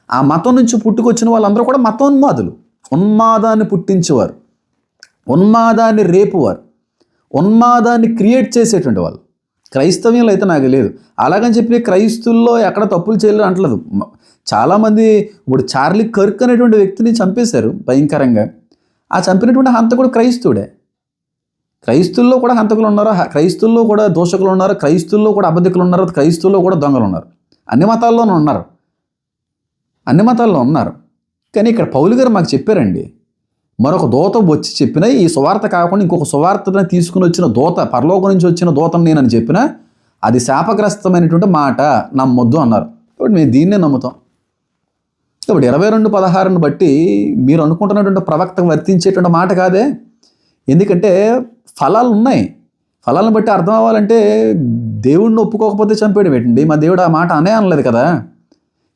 ఆ మతం నుంచి పుట్టుకొచ్చిన వాళ్ళందరూ కూడా మతోన్మాదులు. ఉన్మాదాన్ని పుట్టించేవారు, ఉన్మాదాన్ని రేపువారు, ఉన్మాదాన్ని క్రియేట్ చేసేటువంటి వాళ్ళు. క్రైస్తవ్యంలో అయితే నాకు లేదు. అలాగని చెప్పి క్రైస్తువుల్లో ఎక్కడ తప్పులు చేయలేరు అంటలేదు. చాలామంది ఇప్పుడు చార్లీ కర్క్ అనేటువంటి వ్యక్తిని చంపేశారు భయంకరంగా. ఆ చంపినటువంటి హంతకుడు క్రైస్తవుడే. క్రైస్తువుల్లో కూడా హంతకులు ఉన్నారు, క్రైస్తువుల్లో కూడా దోషకులు ఉన్నారు, క్రైస్తువుల్లో కూడా అబద్ధికులు ఉన్నారు, క్రైస్తువుల్లో కూడా దొంగలు ఉన్నారు. అన్ని మతాల్లోనూ ఉన్నారు. కానీ ఇక్కడ పౌలు గారు మాకు చెప్పారండి, మరొక దూత వచ్చి చెప్పినా ఈ సువార్త కాకుండా ఇంకొక సువార్తను తీసుకుని వచ్చిన దూత, పరలోకం నుంచి వచ్చిన దూతను నేనని చెప్పినా అది శాపగ్రస్తమైనటువంటి మాట, నమ్మొద్దు అన్నారు. ఇప్పుడు మేము దీన్నే నమ్ముతాం. ఇప్పుడు 22:16 బట్టి మీరు అనుకుంటున్నటువంటి ప్రవక్తకు వర్తించేటువంటి మాట కాదే. ఎందుకంటే ఫలాలు ఉన్నాయి. ఫలాలను బట్టి అర్థం అవ్వాలంటే దేవుడిని ఒప్పుకోకపోతే చంపేయడం ఏంటండి? మా దేవుడు ఆ మాట అనలేదు కదా.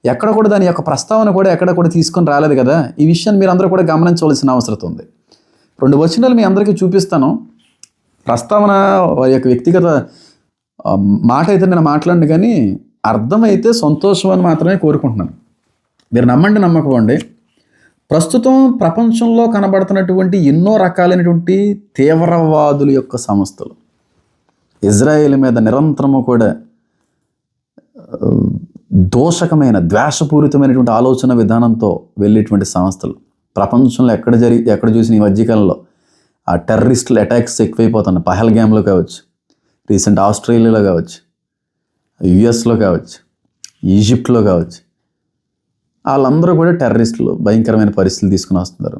ఎక్కడ కూడా దాని యొక్క ప్రస్తావన కూడా ఎక్కడ కూడా తీసుకొని రాలేదు కదా. ఈ విషయాన్ని మీరు అందరూ కూడా గమనించవలసిన అవసరం ఉంది. 2 వచనాలు మీ అందరికీ చూపిస్తాను. ప్రస్తావన వారి యొక్క వ్యక్తిగత మాట అయితే నేను మాట్లాడిన, కానీ అర్థమైతే సంతోషం అని మాత్రమే కోరుకుంటున్నాను. మీరు నమ్మండి నమ్మకపోండి, ప్రస్తుతం ప్రపంచంలో కనబడుతున్నటువంటి ఎన్నో రకాలైనటువంటి తీవ్రవాదుల యొక్క సంస్థలు ఇజ్రాయేల్ మీద నిరంతరము కూడా దోషకమైన ద్వేషపూరితమైనటువంటి ఆలోచన విధానంతో వెళ్ళేటువంటి సంస్థలు ప్రపంచంలో ఎక్కడ చూసిన ఈ మధ్యకాలంలో ఆ టెర్రరిస్టుల అటాక్స్ ఎక్కువైపోతున్నాయి. పహల్గామ్లో కావచ్చు, రీసెంట్ ఆస్ట్రేలియాలో కావచ్చు, యుఎస్లో కావచ్చు, ఈజిప్ట్లో కావచ్చు, వాళ్ళందరూ కూడా టెర్రరిస్టులు భయంకరమైన పరిస్థితులు తీసుకుని వస్తున్నారు.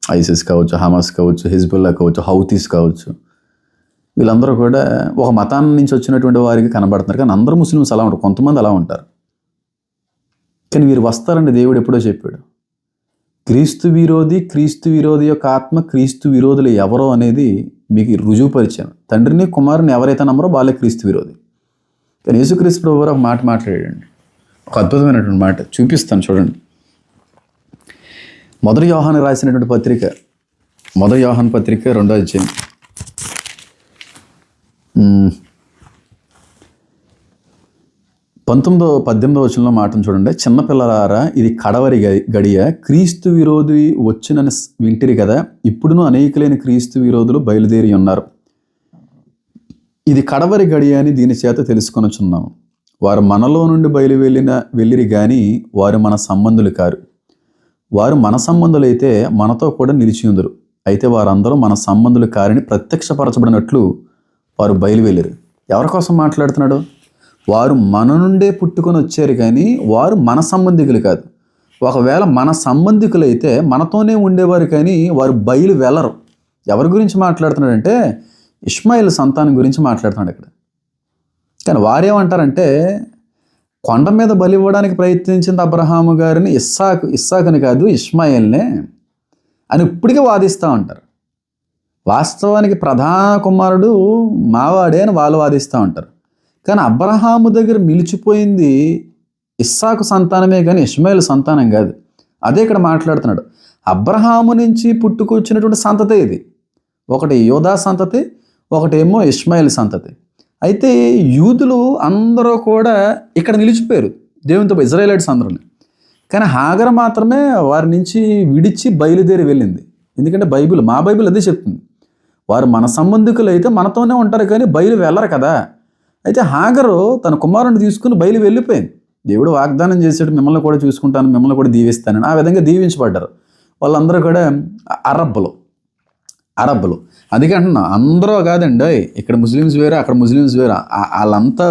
ఐసిస్ కావచ్చు, హమాస్ కావచ్చు, హిజ్బుల్లా కావచ్చు, హౌతీస్ కావచ్చు, వీళ్ళందరూ కూడా ఒక మతాన్ని నుంచి వచ్చినటువంటి వారికి కనబడుతున్నారు. కానీ అందరూ ముస్లిమ్స్ అలా ఉంటారు, కొంతమంది అలా ఉంటారు. కానీ వీరు వస్తారని దేవుడు ఎప్పుడో చెప్పాడు. క్రీస్తు విరోధి యొక్క ఆత్మ క్రీస్తు విరోధులు ఎవరో అనేది మీకు రుజువుపరిచాను. తండ్రిని కుమారుని ఎవరైతే నమ్మరో వాళ్ళే క్రీస్తు విరోధి. కానీ యేసుక్రీస్తు ప్రభువు ఒక మాట మాట్లాడాడండి, ఒక అద్భుతమైనటువంటి మాట చూపిస్తాను చూడండి. 1 యోహాను రాసినటువంటి పత్రిక, 1 యోహాను పత్రిక 2వ అధ్యాయం 18వ వచనంలో మాటను చూడండి. చిన్నపిల్లలారా, ఇది కడవరి గడియ, క్రీస్తు విరోధి వచ్చునని వింటిరి కదా, ఇప్పుడును అనేకులైన క్రీస్తు విరోధులు బయలుదేరి ఉన్నారు. ఇది కడవరి గడియ అని దీని చేత తెలుసుకొనుచున్నాము. వారు మనలో నుండి వెళ్ళిరి గాని వారు మన సంబంధులు కారు. వారు మన సంబంధులైతే మనతో కూడా నిలిచి ఉందరు. అయితే వారందరూ మన సంబంధులు కారని ప్రత్యక్షపరచబడినట్లు వారు బయలువెళ్ళరు. ఎవరి కోసం మాట్లాడుతున్నాడు? వారు మన నుండే పుట్టుకొని వచ్చారు కానీ వారు మన సంబంధికులు కాదు. ఒకవేళ మన సంబంధికులైతే మనతోనే ఉండేవారు కానీ వారు బయలు వెళ్ళరు. ఎవరి గురించి మాట్లాడుతున్నాడంటే ఇష్మాయిల్ సంతానం గురించి మాట్లాడుతున్నాడు ఇక్కడ. కానీ వారేమంటారంటే కొండ మీద బలి ఇవ్వడానికి ప్రయత్నించింది అబ్రహాము గారిని ఇస్సాకుని కాదు ఇష్మాయిల్నే అని ఇప్పటికీ వాదిస్తూ ఉంటారు. వాస్తవానికి ప్రధాన కుమారుడు మావాడే అని వాళ్ళు వాదిస్తూ ఉంటారు. కానీ అబ్రహాము దగ్గర నిలిచిపోయింది ఇస్సాకు సంతానమే కానీ ఇష్మాయిల్ సంతానం కాదు. అదే ఇక్కడ మాట్లాడుతున్నాడు. అబ్రహాము నుంచి పుట్టుకొచ్చినటువంటి సంతతి ఇది. ఒకటి యోధా సంతతి, ఒకటేమో ఇష్మాయిల్ సంతతి. అయితే యూదులు అందరూ కూడా ఇక్కడ నిలిచిపోయారు దేవునితో, ఇజ్రాయేలైట్స్ అందరూ. కానీ హాగర్ మాత్రమే వారి నుంచి విడిచి బయలుదేరి వెళ్ళింది. ఎందుకంటే మా బైబిల్ అదే చెప్తుంది. వారు మన సంబంధికులు అయితే మనతోనే ఉంటారు కానీ బయలు వెళ్ళరు కదా. అయితే హాగరు తన కుమారుని తీసుకుని బయలు వెళ్ళిపోయింది. దేవుడు వాగ్దానం చేసాడు, మిమ్మల్ని కూడా చూసుకుంటాను, మిమ్మల్ని కూడా దీవిస్తానని. ఆ విధంగా దీవించబడ్డారు వాళ్ళందరూ కూడా. అరబ్బులు అందుకే అంటున్నా, అందరూ కాదండి. ఇక్కడ ముస్లిమ్స్ వేరే, అక్కడ ముస్లిమ్స్ వేరే, వాళ్ళంతా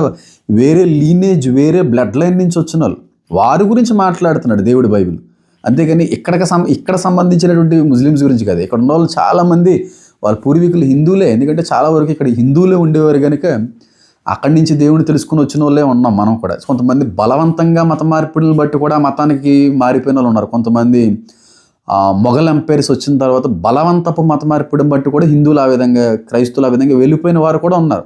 వేరే లీనేజ్, వేరే బ్లడ్ లైన్ నుంచి వచ్చిన వాళ్ళు. వారి గురించి మాట్లాడుతున్నాడు దేవుడి బైబిల్. అంతేగాని ఇక్కడ సంబంధించినటువంటి ముస్లిమ్స్ గురించి కాదు. ఇక్కడ ఉన్న వాళ్ళు చాలామంది వాళ్ళ పూర్వీకులు హిందువులే. ఎందుకంటే చాలా వరకు ఇక్కడ హిందువులే ఉండేవారు కనుక అక్కడి నుంచి దేవుని తెలుసుకుని వచ్చిన వాళ్ళే ఉన్నాం మనం కూడా. కొంతమంది బలవంతంగా మత మార్పిడులను బట్టి కూడా మతానికి మారిపోయిన వాళ్ళు ఉన్నారు. కొంతమంది మొఘల్ ఎంపైర్స్ వచ్చిన తర్వాత బలవంతపు మత మార్పిడిని బట్టి కూడా హిందువులు ఆ విధంగా, క్రైస్తువులు ఆ విధంగా వెళ్ళిపోయిన వారు కూడా ఉన్నారు.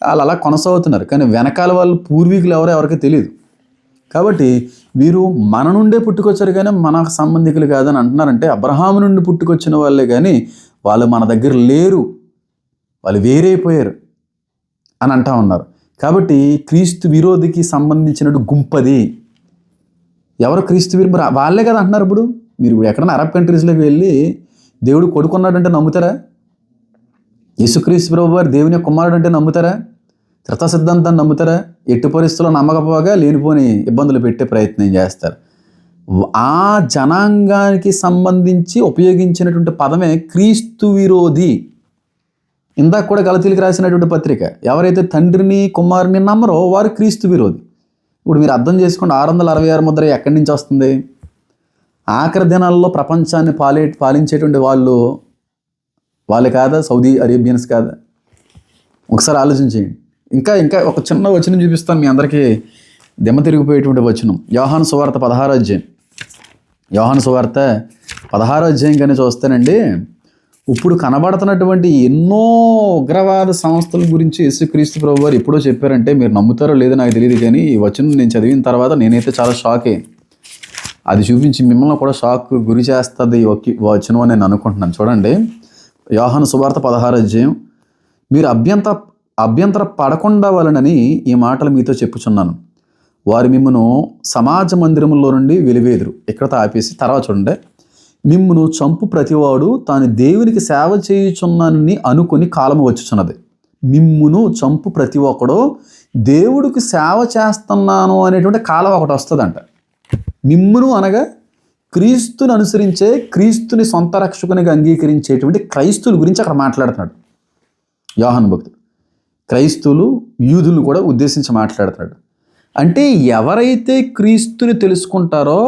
వాళ్ళు అలా కొనసాగుతున్నారు. కానీ వెనకాల వాళ్ళు పూర్వీకులు ఎవరికీ తెలియదు. కాబట్టి వీరు మన నుండే పుట్టుకొచ్చారు కానీ మన సంబంధికులు కాదని అంటున్నారంటే అబ్రహాము నుండి పుట్టుకొచ్చిన వాళ్ళే కానీ వాళ్ళు మన దగ్గర లేరు, వాళ్ళు వేరైపోయారు అని అంటా ఉన్నారు. కాబట్టి క్రీస్తు విరోధికి సంబంధించినట్టు గుంపది. ఎవరు క్రీస్తు విరోధి? వాళ్ళే కదా అంటున్నారు. ఇప్పుడు మీరు ఎక్కడైనా అరబ్ కంట్రీస్లోకి వెళ్ళి దేవుడు కొడుకున్నాడంటే నమ్ముతారా? యేసుక్రీస్తు ప్రభువు వారు దేవుని కుమారుడు అంటే నమ్ముతారా? త్రిత్వ సిద్ధాంతాన్ని నమ్ముతారా? ఎట్టి పరిస్థితుల్లో నమ్మకపోగా లేనిపోని ఇబ్బందులు పెట్టే ప్రయత్నం చేస్తారు. ఆ జనాంగానికి సంబంధించి ఉపయోగించినటువంటి పదమే క్రీస్తు విరోధి. ఇందాక కూడా గలతీలకు రాసినటువంటి పత్రిక, ఎవరైతే తండ్రిని కుమారుని నమ్మరో వారు క్రీస్తు విరోధి. ఇప్పుడు మీరు అర్థం చేసుకోండి, 666 ముద్ర ఎక్కడి నుంచి వస్తుంది? ఆఖరి దినాల్లో ప్రపంచాన్ని పాలించేటువంటి వాళ్ళు కాదా? సౌదీ అరేబియన్స్ కాదా? ఒకసారి ఆలోచించేయండి. ఇంకా ఇంకా ఒక చిన్న వచనం చూపిస్తాను మీ అందరికీ దిమ్మ తిరిగిపోయేటువంటి వచనం. యోహాను సువార్త 16వ అధ్యాయం. యోహాను సువార్త 16వ అధ్యాయం కానీ చూస్తానండి, ఇప్పుడు కనబడుతున్నటువంటి ఎన్నో ఉగ్రవాద సంస్థల గురించి యేసుక్రీస్తు ప్రభు వారు ఎప్పుడో చెప్పారంటే మీరు నమ్ముతారో లేదో నాకు తెలియదు, కానీ ఈ వచనం నేను చదివిన తర్వాత నేనైతే చాలా షాక్ అయ్యాను. అది చూపించి మిమ్మల్ని కూడా షాక్ గురి చేస్తుంది ఈ వచనం అని నేను అనుకుంటున్నాను. చూడండి, యోహాను సువార్త 16వ అధ్యాయం. మీరు అభ్యంతర పడకుండా వలనని ఈ మాటలు మీతో చెప్పుచున్నాను. వారు మిమ్మను సమాజ మందిరములో నుండి వెలివేదురు. ఇక్కడతో ఆపేసి తర్వాత చూడండి, మిమ్మును చంపు ప్రతివాడు తాను దేవునికి సేవ చేయుచున్నానని అనుకుని కాలము వచ్చుచున్నది. మిమ్మును చంపు ప్రతి ఒక్కడు దేవుడికి సేవ చేస్తున్నాను అనేటువంటి కాలం ఒకటి వస్తుందంట. మిమ్మును అనగా క్రీస్తుని అనుసరించే, క్రీస్తుని సొంత రక్షకునిగా అంగీకరించేటువంటి క్రైస్తువుల గురించి అక్కడ మాట్లాడుతున్నాడు యోహాను భక్తుడు. క్రైస్తువులు, యూదులు కూడా ఉద్దేశించి మాట్లాడుతున్నాడు. అంటే ఎవరైతే క్రీస్తుని తెలుసుకుంటారో,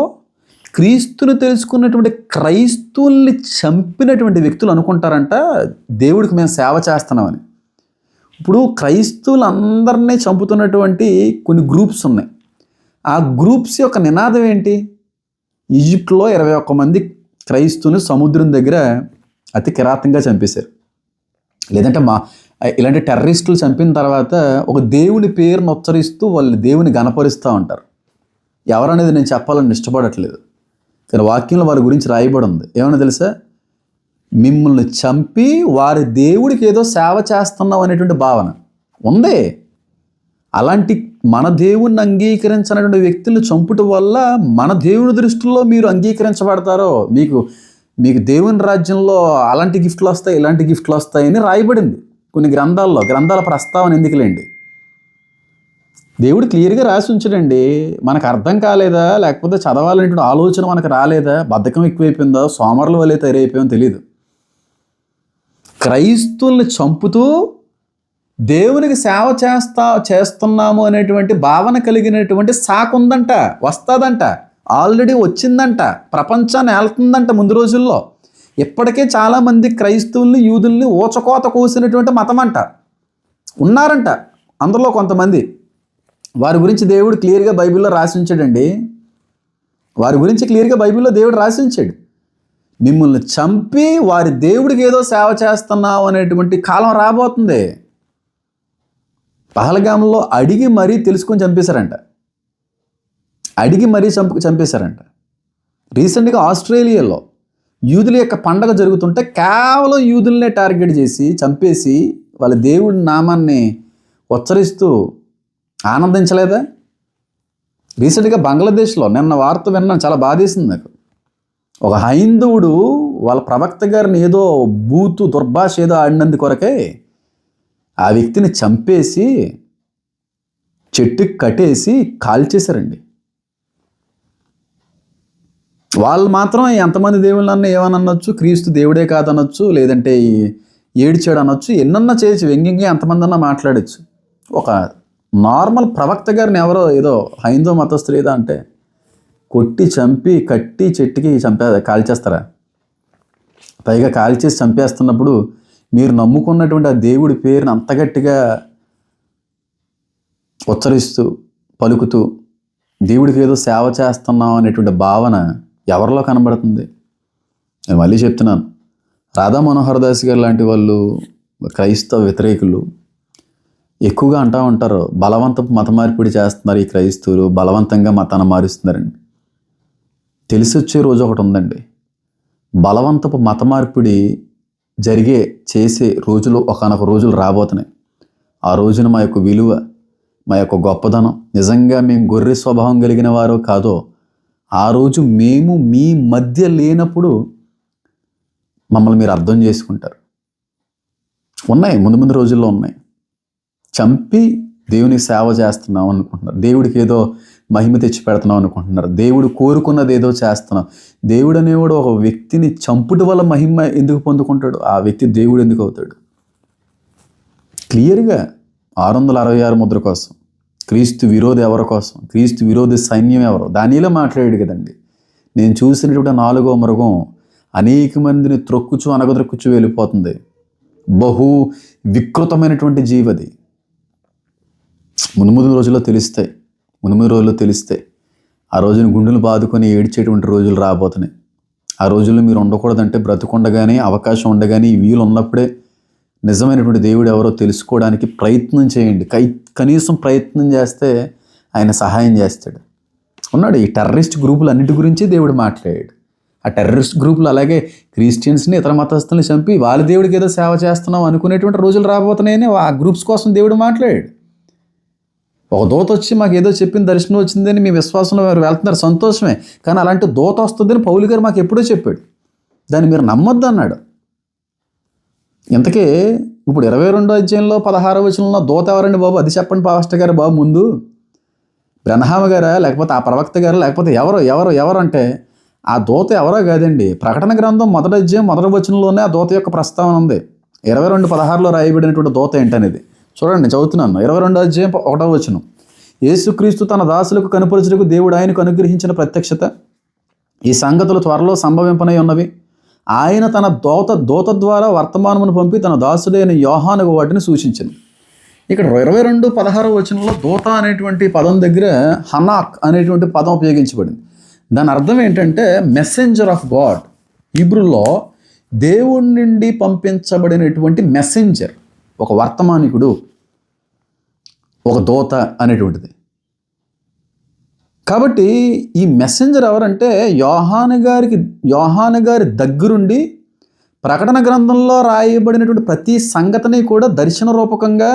క్రీస్తుని తెలుసుకున్నటువంటి క్రైస్తువుల్ని చంపినటువంటి వ్యక్తులు అనుకుంటారంట దేవుడికి మేము సేవ చేస్తున్నామని. ఇప్పుడు క్రైస్తువులందరినీ చంపుతున్నటువంటి కొన్ని గ్రూప్స్ ఉన్నాయి. ఆ గ్రూప్స్ యొక్క నినాదం ఏంటి? ఈజిప్ట్లో 21 మంది క్రైస్తువుని సముద్రం దగ్గర అతి కిరాతంగా చంపేశారు. లేదంటే ఇలాంటి టెర్రరిస్టులు చంపిన తర్వాత ఒక దేవుని పేరును ఉచ్చరిస్తూ వాళ్ళు దేవుని గణపరుస్తూ ఉంటారు. ఎవరనేది నేను చెప్పాలని ఇష్టపడట్లేదు, కానీ వాక్యంలో వారి గురించి రాయబడి ఉంది. ఏమన్నా తెలుసా? మిమ్మల్ని చంపి వారి దేవుడికి ఏదో సేవ చేస్తున్నాం అనేటువంటి భావన ఉంది. అలాంటి మన దేవుణ్ణి అంగీకరించినటువంటి వ్యక్తులను చంపుట వల్ల మన దేవుని దృష్టిలో మీరు అంగీకరించబడతారో, మీకు దేవుని రాజ్యంలో అలాంటి గిఫ్ట్లు వస్తాయి, ఇలాంటి గిఫ్ట్లు వస్తాయని రాయబడింది కొన్ని గ్రంథాల ప్రస్తావన ఎందుకులేండి. దేవుడు క్లియర్గా రాసి ఉంచడండి. మనకు అర్థం కాలేదా, లేకపోతే చదవాలనేటువంటి ఆలోచన మనకు రాలేదా, బద్ధకం ఎక్కువైపోయిందా, సోమరుల వల్లే తయారైపోయామో తెలియదు. క్రైస్తువుల్ని చంపుతూ దేవునికి సేవ చేస్తున్నాము అనేటువంటి భావన కలిగినటువంటి సాకు ఉందంట, వస్తుందంట, ఆల్రెడీ వచ్చిందంట, ప్రపంచాన్ని ఏళ్తుందంట ముందు రోజుల్లో. ఇప్పటికే చాలామంది క్రైస్తవుల్ని, యూదుల్ని ఊచకోత కోసినటువంటి మతం అంట ఉన్నారంట. అందులో కొంతమంది వారి గురించి దేవుడు క్లియర్గా బైబిల్లో రాసి ఉంచాడండి. వారి గురించి క్లియర్గా బైబిల్లో దేవుడు రాసి ఉంచాడు. మిమ్మల్ని చంపి వారి దేవుడికి ఏదో సేవ చేస్తున్నావు అనేటువంటి కాలం రాబోతుంది. పహల్గామ్లో అడిగి మరీ తెలుసుకొని చంపేశారంట. చంపేశారంట. రీసెంట్గా ఆస్ట్రేలియాలో యూదుల యొక్క పండగ జరుగుతుంటే కేవలం యూదులనే టార్గెట్ చేసి చంపేసి వాళ్ళ దేవుడి నామాన్ని ఉచ్చరిస్తూ ఆనందించలేదా? రీసెంట్గా బంగ్లాదేశ్లో నిన్న వార్త విన్నాను, చాలా బాధేసింది నాకు. ఒక హైందవుడు వాళ్ళ ప్రవక్త గారిని ఏదో బూతు దుర్భాష ఏదో ఆడినందు కొరకే ఆ వ్యక్తిని చంపేసి చెట్టుకి కట్టేసి కాల్చేశారండి. వాళ్ళు మాత్రం ఎంతమంది దేవుళ్ళన్నా ఏమని అనొచ్చు, క్రీస్తు దేవుడే కాదనొచ్చు, లేదంటే ఏడ్చాడు అనొచ్చు, ఎన్నన్నా చేయొచ్చు, వ్యంగ్యంగా ఎంతమంది అన్నా మాట్లాడచ్చు. ఒక నార్మల్ ప్రవక్త గారిని ఎవరో ఏదో హైందవ మతస్థులు ఏదో అంటే కొట్టి చంపి కట్టి చెట్టుకి కాల్చేస్తారా? పైగా కాల్చేసి చంపేస్తున్నప్పుడు మీరు నమ్ముకున్నటువంటి ఆ దేవుడి పేరుని అంత గట్టిగా ఉచ్చరిస్తూ పలుకుతూ దేవుడికి ఏదో సేవ చేస్తున్నాం అనేటువంటి భావన ఎవరిలో కనబడుతుంది? నేను మళ్ళీ చెప్తున్నాను, రాధా మనోహర్ దాస్ గారు లాంటి వాళ్ళు, క్రైస్తవ వ్యతిరేకులు ఎక్కువగా అంటూ ఉంటారు, బలవంతపు మత మార్పిడి చేస్తున్నారు ఈ క్రైస్తవులు, బలవంతంగా మతాన్ని మారుస్తున్నారండి. తెలిసి వచ్చే రోజు ఒకటి ఉందండి. బలవంతపు మత మార్పిడి చేసే రోజులు ఒకనొక రోజులు రాబోతున్నాయి. ఆ రోజున మా యొక్క విలువ, మా యొక్క గొప్పదనం, నిజంగా మేము గొర్రె స్వభావం కలిగిన వారో కాదో, ఆ రోజు మేము మీ మధ్య లేనప్పుడు మమ్మల్ని మీరు అర్థం చేసుకుంటారు. ఉన్నాయి, ముందు రోజుల్లో ఉన్నాయి. చంపి దేవునికి సేవ చేస్తున్నాం అనుకుంటున్నారు, దేవుడికి ఏదో మహిమ తెచ్చి పెడుతున్నాం అనుకుంటున్నారు, దేవుడు కోరుకున్నది ఏదో చేస్తున్నాం. దేవుడు అనేవాడు ఒక వ్యక్తిని చంపుట వల్ల మహిమ ఎందుకు పొందుకుంటాడు? ఆ వ్యక్తి దేవుడు ఎందుకు అవుతాడు? క్లియర్గా 666 ముద్ర కోసం, క్రీస్తు విరోధి ఎవరి కోసం, క్రీస్తు విరోధి సైన్యం ఎవరో దానిలో మాట్లాడాడు కదండి. నేను చూసినటువంటి 4వ మృగం అనేక మందిని త్రొక్కుచు అనగదొక్కుచు వెళ్ళిపోతుంది. బహు వికృతమైనటువంటి జీవది. మునుముందు రోజుల్లో తెలిస్తే ఆ రోజున గుండెలు బాదుకొని ఏడ్చేటువంటి రోజులు రాబోతున్నాయి. ఆ రోజుల్లో మీరు ఉండకూడదంటే బ్రతుకుండగానే, అవకాశం ఉండగానే, ఈ వీలు ఉన్నప్పుడే నిజమైనటువంటి దేవుడు ఎవరో తెలుసుకోవడానికి ప్రయత్నం చేయండి. కనీసం ప్రయత్నం చేస్తే ఆయన సహాయం చేస్తాడు. ఉన్నాడు. ఈ టెర్రరిస్ట్ గ్రూపులు అన్నిటి గురించి దేవుడు మాట్లాడాడు. ఆ టెర్రరిస్ట్ గ్రూపులు అలాగే క్రిస్టియన్స్ని, ఇతర మతస్థుల్ని చంపి వాళ్ళ దేవుడికి ఏదో సేవ చేస్తున్నాం అనుకునేటువంటి రోజులు రాబోతున్నాయని ఆ గ్రూప్స్ కోసం దేవుడు మాట్లాడాడు. ఒక దూత వచ్చి మాకు ఏదో చెప్పిన దర్శనం వచ్చిందని మీ విశ్వాసంలో మీరు వెళ్తున్నారు, సంతోషమే. కానీ అలాంటి దూత వస్తుందని పౌలు గారు మాకు ఎప్పుడో చెప్పాడు. దాన్ని మీరు నమ్మొద్దు అన్నాడు. ఇంతకీ ఇప్పుడు 22వ అధ్యాయంలో 16వ వచనంలో దూత ఎవరండి బాబు? అది చెప్పండి పాస్టర్ గారు బాబు ముందు. బ్రహ్మ గారా, లేకపోతే ఆ ప్రవక్త గారు, లేకపోతే ఎవరు అంటే ఆ దూత ఎవరో కాదండి. ప్రకటన గ్రంథం 1వ అధ్యాయం 1వ వచనంలోనే ఆ దూత యొక్క ప్రస్తావన ఉంది. 22:16లో రాయబడినటువంటి దూత ఏంటనేది చూడండి, చదువుతున్నాను. 22వ అధ్యాయం 1వ వచనం. యేసుక్రీస్తు తన దాసులకు కనుపరచుటకు దేవుడు ఆయనకు అనుగ్రహించిన ప్రత్యక్షత, ఈ సంగతులు త్వరలో సంభవింపనై ఉన్నవి. ఆయన తన దూత ద్వారా వర్తమానమును పంపి తన దాసుడైన యోహానుకు వాటిని సూచించింది. ఇక్కడ 22:16 వచనంలో దూత అనేటువంటి పదం దగ్గర హనాక్ అనేటువంటి పదం ఉపయోగించబడింది. దాని అర్థం ఏంటంటే మెసెంజర్ ఆఫ్ గాడ్. హీబ్రూలో దేవుడి నుండి పంపించబడినటువంటి మెసెంజర్, ఒక వర్తమానికుడు, ఒక దూత అనేటువంటిది. కాబట్టి ఈ మెసెంజర్ ఎవరంటే యోహాను గారి దగ్గరుండి ప్రకటన గ్రంథంలో రాయబడినటువంటి ప్రతి సంగతిని కూడా దర్శన రూపకంగా,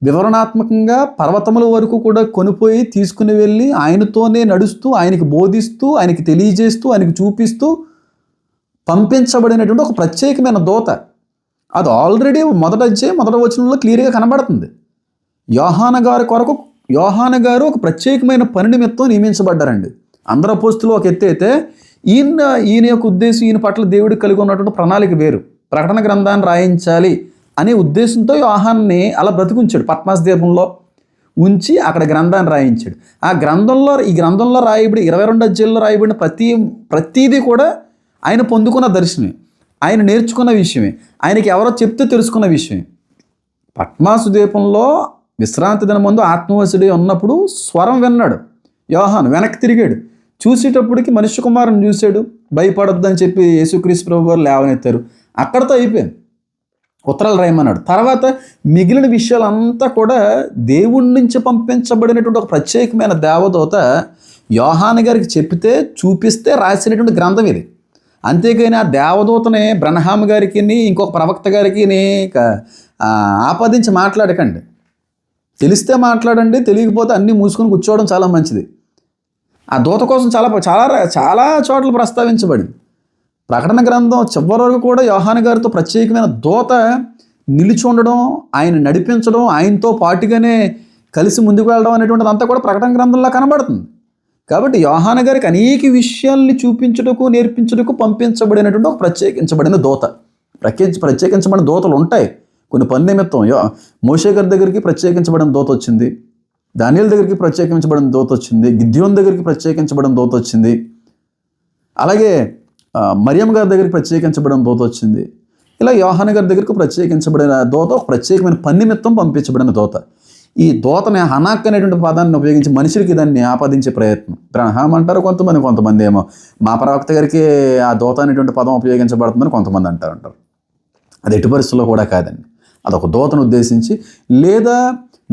వివరణాత్మకంగా పర్వతముల వరకు కూడా కొనిపోయి తీసుకుని వెళ్ళి ఆయనతోనే నడుస్తూ, ఆయనకి బోధిస్తూ, ఆయనకి తెలియజేస్తూ, ఆయనకి చూపిస్తూ పంపించబడినటువంటి ఒక ప్రత్యేకమైన దూత. అది ఆల్రెడీ 1వ అధ్యాయం 1వ వచనంలో క్లియర్గా కనబడుతుంది. యోహాను గారు ఒక ప్రత్యేకమైన పని నిమిత్తం నియమించబడ్డారండి. అందరు అపోస్తులు ఒక ఎత్తు అయితే ఈయన యొక్క ఉద్దేశం, ఈయన పట్ల దేవుడు కలిగి ఉన్నటువంటి ప్రణాళిక వేరు. ప్రకటన గ్రంథాన్ని రాయించాలి అనే ఉద్దేశంతో యోహాన్ని అలా బ్రతికుంచాడు. పద్మాస్ దీపంలో ఉంచి అక్కడ గ్రంథాన్ని రాయించాడు. ఈ గ్రంథంలో రాయబడి 22 అధ్యాయంలో రాయబడిన ప్రతీది కూడా ఆయన పొందుకున్న దర్శనమే, ఆయన నేర్చుకున్న విషయమే, ఆయనకి ఎవరో చెప్తే తెలుసుకున్న విషయమే. పద్మాసు దీపంలో విశ్రాంతి దిన ముందు ఆత్మవశుడే ఉన్నప్పుడు స్వరం విన్నాడు యోహాను. వెనక్కి తిరిగాడు. చూసేటప్పటికి మనుష్య కుమారుని చూశాడు. భయపడొద్దని చెప్పి యేసుక్రీస్తు ప్రభు వారు లేవనెత్తారు. అక్కడతో అయిపోయింది. ఉత్తరాలు రాయమన్నాడు. తర్వాత మిగిలిన విషయాలంతా కూడా దేవుడి నుంచి పంపించబడినటువంటి ఒక ప్రత్యేకమైన దేవదూత యోహాను గారికి చెప్పితే, చూపిస్తే రాసినటువంటి గ్రంథం ఇది. అంతేకాని ఆ దేవదూతని బ్రహ్మ గారికి, ఇంకొక ప్రవక్త గారికి ఆపాదించి మాట్లాడకండి. తెలిస్తే మాట్లాడండి, తెలియకపోతే అన్నీ మూసుకొని కూర్చోవడం చాలా మంచిది. ఆ దూత కోసం చాలా చాలా చాలా చోట్ల ప్రస్తావించబడింది. ప్రకటన గ్రంథం చివరి వరకు కూడా యోహాను గారితో ప్రత్యేకమైన దూత నిలిచి ఉండడం, ఆయన నడిపించడం, ఆయనతో పాటుగానే కలిసి ముందుకు వెళ్ళడం అనేటువంటిది అంతా కూడా ప్రకటన గ్రంథంలో కనబడుతుంది. కాబట్టి యోహాను గారికి అనేక విషయాల్ని చూపించుటకు, నేర్పించుటకు పంపించబడినటువంటి ఒక ప్రత్యేకించబడిన దూత. ప్రత్యేకించబడిన దూతలు ఉంటాయి కొన్ని పని నిమిత్తం. మోషే గారి దగ్గరికి ప్రత్యేకించబడిన దూత వచ్చింది, దానియేలు దగ్గరికి ప్రత్యేకించబడిన దూత వచ్చింది, గిద్యోను దగ్గరికి ప్రత్యేకించబడిన దూత వచ్చింది, అలాగే మరియం గారి దగ్గరికి ప్రత్యేకించబడిన దూత వచ్చింది. ఇలా యోహాను గారి దగ్గరికి ప్రత్యేకించబడిన దూత ఒక ప్రత్యేకమైన పని నిమిత్తం పంపించబడిన దూత. ఈ దూతని హనాక్ అనేటువంటి పదాన్ని ఉపయోగించి మనుషులకి దాన్ని ఆపాదించే ప్రయత్నం. బ్రహ్మ అంటారు కొంతమంది ఏమో మా ప్రవక్త గారికి ఆ దూత అనేటువంటి పదం ఉపయోగించబడుతుందని కొంతమంది అంటారు. అది ఎట్టి పరిస్థితుల్లో కూడా కాదండి. అదొక దూతను ఉద్దేశించి, లేదా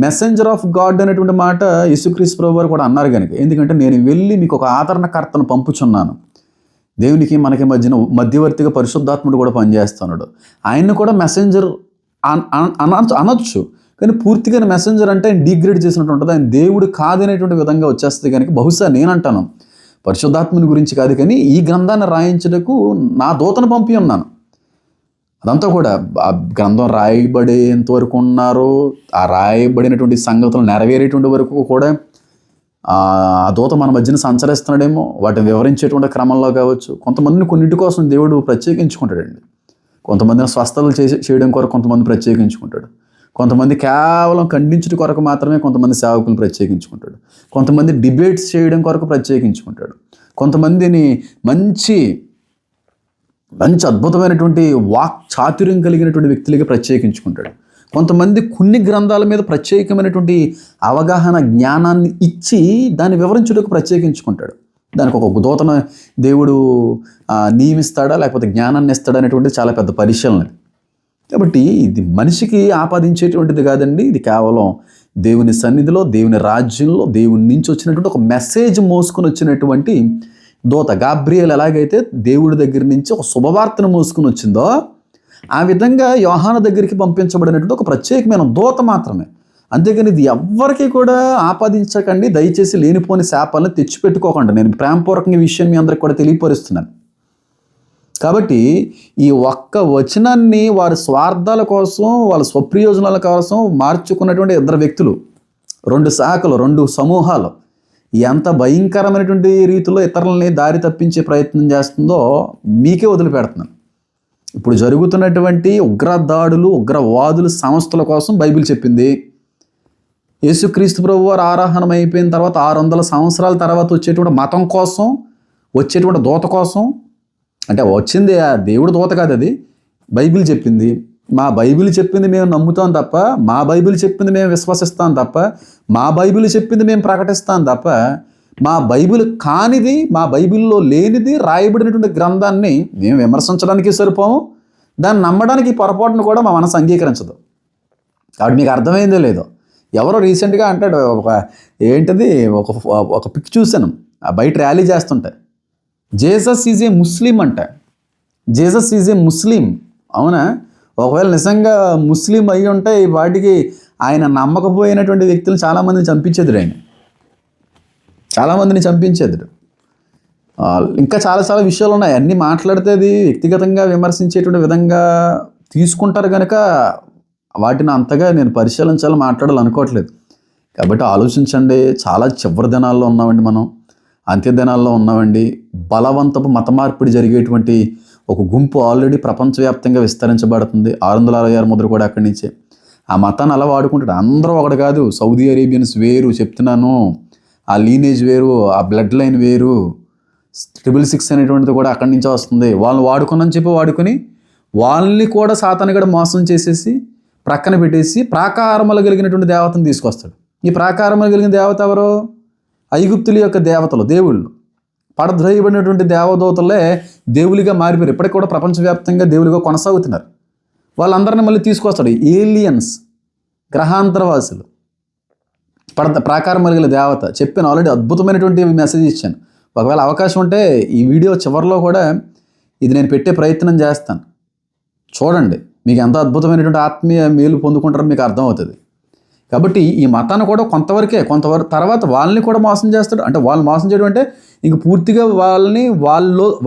మెసెంజర్ ఆఫ్ గాడ్ అనేటువంటి మాట యేసుక్రీస్తు ప్రభు వారు కూడా అన్నారు కనుక. ఎందుకంటే నేను వెళ్ళి మీకు ఒక ఆదరణకర్తను పంపుచున్నాను. దేవునికి మనకి మధ్యవర్తిగా పరిశుద్ధాత్ముడు కూడా పనిచేస్తున్నాడు. ఆయన్ని కూడా మెసెంజర్ అనొచ్చు, కానీ పూర్తిగా మెసెంజర్ అంటే ఆయన డిగ్రేడ్ చేసినట్టు ఉంటుంది. ఆయన దేవుడు కాదనేటువంటి విధంగా వచ్చేస్తుంది కనుక బహుశా నేనంటాను పరిశుద్ధాత్ముని గురించి కాదు, కానీ ఈ గ్రంథాన్ని రాయించటకు నా దూతను పంపి ఉన్నాను. అదంతా కూడా ఆ గ్రంథం రాయబడేంత వరకు ఉన్నారు, ఆ రాయబడినటువంటి సంగతులు నెరవేరేటువంటి వరకు కూడా ఆ దూత మన మధ్యన సంచరిస్తున్నాడేమో, వాటిని వివరించేటువంటి క్రమంలో కావచ్చు. కొంతమందిని కొన్నింటి కోసం దేవుడు ప్రత్యేకించుకుంటాడండి. కొంతమందిని స్వస్థతలు చేయడం కొరకు కొంతమంది ప్రత్యేకించుకుంటాడు. కొంతమంది కేవలం ఖండించుట కొరకు మాత్రమే కొంతమంది సేవకులను ప్రత్యేకించుకుంటాడు. కొంతమంది డిబేట్స్ చేయడం కొరకు ప్రత్యేకించుకుంటాడు. కొంతమందిని మంచి మంచి అద్భుతమైనటువంటి వాక్ చాతుర్యం కలిగినటువంటి వ్యక్తులకి ప్రత్యేకించుకుంటాడు. కొంతమంది కొన్ని గ్రంథాల మీద ప్రత్యేకమైనటువంటి అవగాహన జ్ఞానాన్ని ఇచ్చి దాన్ని వివరించుటకు ప్రత్యేకించుకుంటాడు. దానికి ఒక దూతను దేవుడు నియమిస్తాడా లేకపోతే జ్ఞానాన్ని ఇస్తాడా అనేటువంటిది చాలా పెద్ద పరిశీలన. కాబట్టి ఇది మనిషికి ఆపాదించేటువంటిది కాదండి. ఇది కేవలం దేవుని సన్నిధిలో, దేవుని రాజ్యంలో, దేవుని నుంచి వచ్చినటువంటి ఒక మెసేజ్ మోసుకొని వచ్చినటువంటి దూత. గాబ్రియల్ ఎలాగైతే దేవుడి దగ్గర నుంచి ఒక శుభవార్తను మోసుకొని వచ్చిందో ఆ విధంగా యోహాను దగ్గరికి పంపించబడినటువంటి ఒక ప్రత్యేకమైన దూత మాత్రమే. అంతేకాని ఇది ఎవ్వరికి కూడా ఆపాదించకండి. దయచేసి లేనిపోని శాపాలను తెచ్చిపెట్టుకోకండి. నేను ప్రేమపూర్వకంగా ఈ విషయం మీ అందరికి కూడా తెలియపరుస్తున్నాను. కాబట్టి ఈ ఒక్క వచనాన్ని వారి స్వార్థాల కోసం, వాళ్ళ స్వప్రయోజనాల కోసం మార్చుకున్నటువంటి ఇద్దరు వ్యక్తులు, 2 శాఖలు, 2 సమూహాలు ఎంత భయంకరమైనటువంటి రీతిలో ఇతరులని దారి తప్పించే ప్రయత్నం చేస్తుందో మీకే వదిలిపెడుతున్నాను. ఇప్పుడు జరుగుతున్నటువంటి ఉగ్రదాడులు, ఉగ్రవాదులు సంస్థల కోసం బైబిల్ చెప్పింది. యేసుక్రీస్తు ప్రభువారు ఆరాహనం అయిపోయిన తర్వాత 600 సంవత్సరాల తర్వాత వచ్చేటువంటి మతం కోసం, వచ్చేటువంటి దూత కోసం, అంటే వచ్చింది ఆ దేవుడు దూత కాదు, అది బైబిల్ చెప్పింది. మా బైబిల్ చెప్పింది మేము నమ్ముతాం తప్ప, మా బైబిల్ చెప్పింది మేము విశ్వసిస్తాం తప్ప, మా బైబిల్ చెప్పింది మేము ప్రకటిస్తాం తప్ప, మా బైబిల్ కానిది, మా బైబిల్లో లేనిది రాయబడినటువంటి గ్రంథాన్ని మేము విమర్శించడానికి సరిపోము, దాన్ని నమ్మడానికి పొరపాటును కూడా మా మనసు అంగీకరించదు. కాబట్టి మీకు అర్థమైందో లేదో, ఎవరో రీసెంట్గా అంటాడు, ఒక పిక్ చూశాను, ఆ బయట ర్యాలీ చేస్తుంటే, జీసస్ ఈజ్ ఏ ముస్లిం అంట. జీసస్ ఈజ్ ఏ ముస్లిం. అవునా? ఒకవేళ నిజంగా ముస్లిం అయి ఉంటే వాటికి ఆయన నమ్మకపోయినటువంటి వ్యక్తులు చాలామందిని చంపించేదుడు. చాలామందిని చంపించేదుడు. ఇంకా చాలా విషయాలు ఉన్నాయి. అన్నీ మాట్లాడితే అది వ్యక్తిగతంగా విమర్శించేటువంటి విధంగా తీసుకుంటారు కనుక వాటిని అంతగా నేను పరిశీలించాలని మాట్లాడాలనుకోవట్లేదు. కాబట్టి ఆలోచించండి. చాలా చివరి దినాల్లో ఉన్నామండి, మనం అంత్య దినాల్లో ఉన్నామండి. బలవంతపు మత మార్పిడి జరిగేటువంటి ఒక గుంపు ఆల్రెడీ ప్రపంచవ్యాప్తంగా విస్తరించబడుతుంది. 666 ముద్ర కూడా అక్కడి నుంచే. ఆ మతాన్ని అలా వాడుకుంటాడు. అందరూ ఒకటి కాదు. సౌదీ అరేబియన్స్ వేరు, చెప్తున్నాను, ఆ లీనేజ్ వేరు, ఆ బ్లడ్ లైన్ వేరు. 666 అనేటువంటిది కూడా అక్కడి నుంచే వస్తుంది. వాళ్ళని వాడుకున్నాను చెప్పి వాడుకొని వాళ్ళని కూడా సాతాను కూడా మోసం చేసేసి ప్రక్కన పెట్టేసి ప్రాకారములు కలిగినటువంటి దేవతను తీసుకొస్తాడు. ఈ ప్రాకారములు కలిగిన దేవత ఎవరు? ఐగుప్తుల యొక్క దేవతలు, దేవుళ్ళు. పడద్రోయబడినటువంటి దేవదూతలే దేవులిగా మారిపోయారు. ఇప్పటికి కూడా ప్రపంచవ్యాప్తంగా దేవులిగా కొనసాగుతున్నారు. వాళ్ళందరినీ మళ్ళీ తీసుకొస్తాడు. ఏలియన్స్, గ్రహాంతరవాసులు, ప్రాకారం కలిగిన దేవత. చెప్పాను ఆల్రెడీ, అద్భుతమైనటువంటి మెసేజ్ ఇచ్చాను. ఒకవేళ అవకాశం ఉంటే ఈ వీడియో చివరిలో కూడా ఇది నేను పెట్టే ప్రయత్నం చేస్తాను. చూడండి, మీకు ఎంత అద్భుతమైనటువంటి ఆత్మీయ మేలు పొందుకుంటారో మీకు అర్థమవుతుంది. కాబట్టి ఈ మతాన్ని కూడా కొంతవరకు తర్వాత వాళ్ళని కూడా మోసం చేస్తాడు. అంటే వాళ్ళు మోసం చేయడం అంటే ఇంక పూర్తిగా వాళ్ళని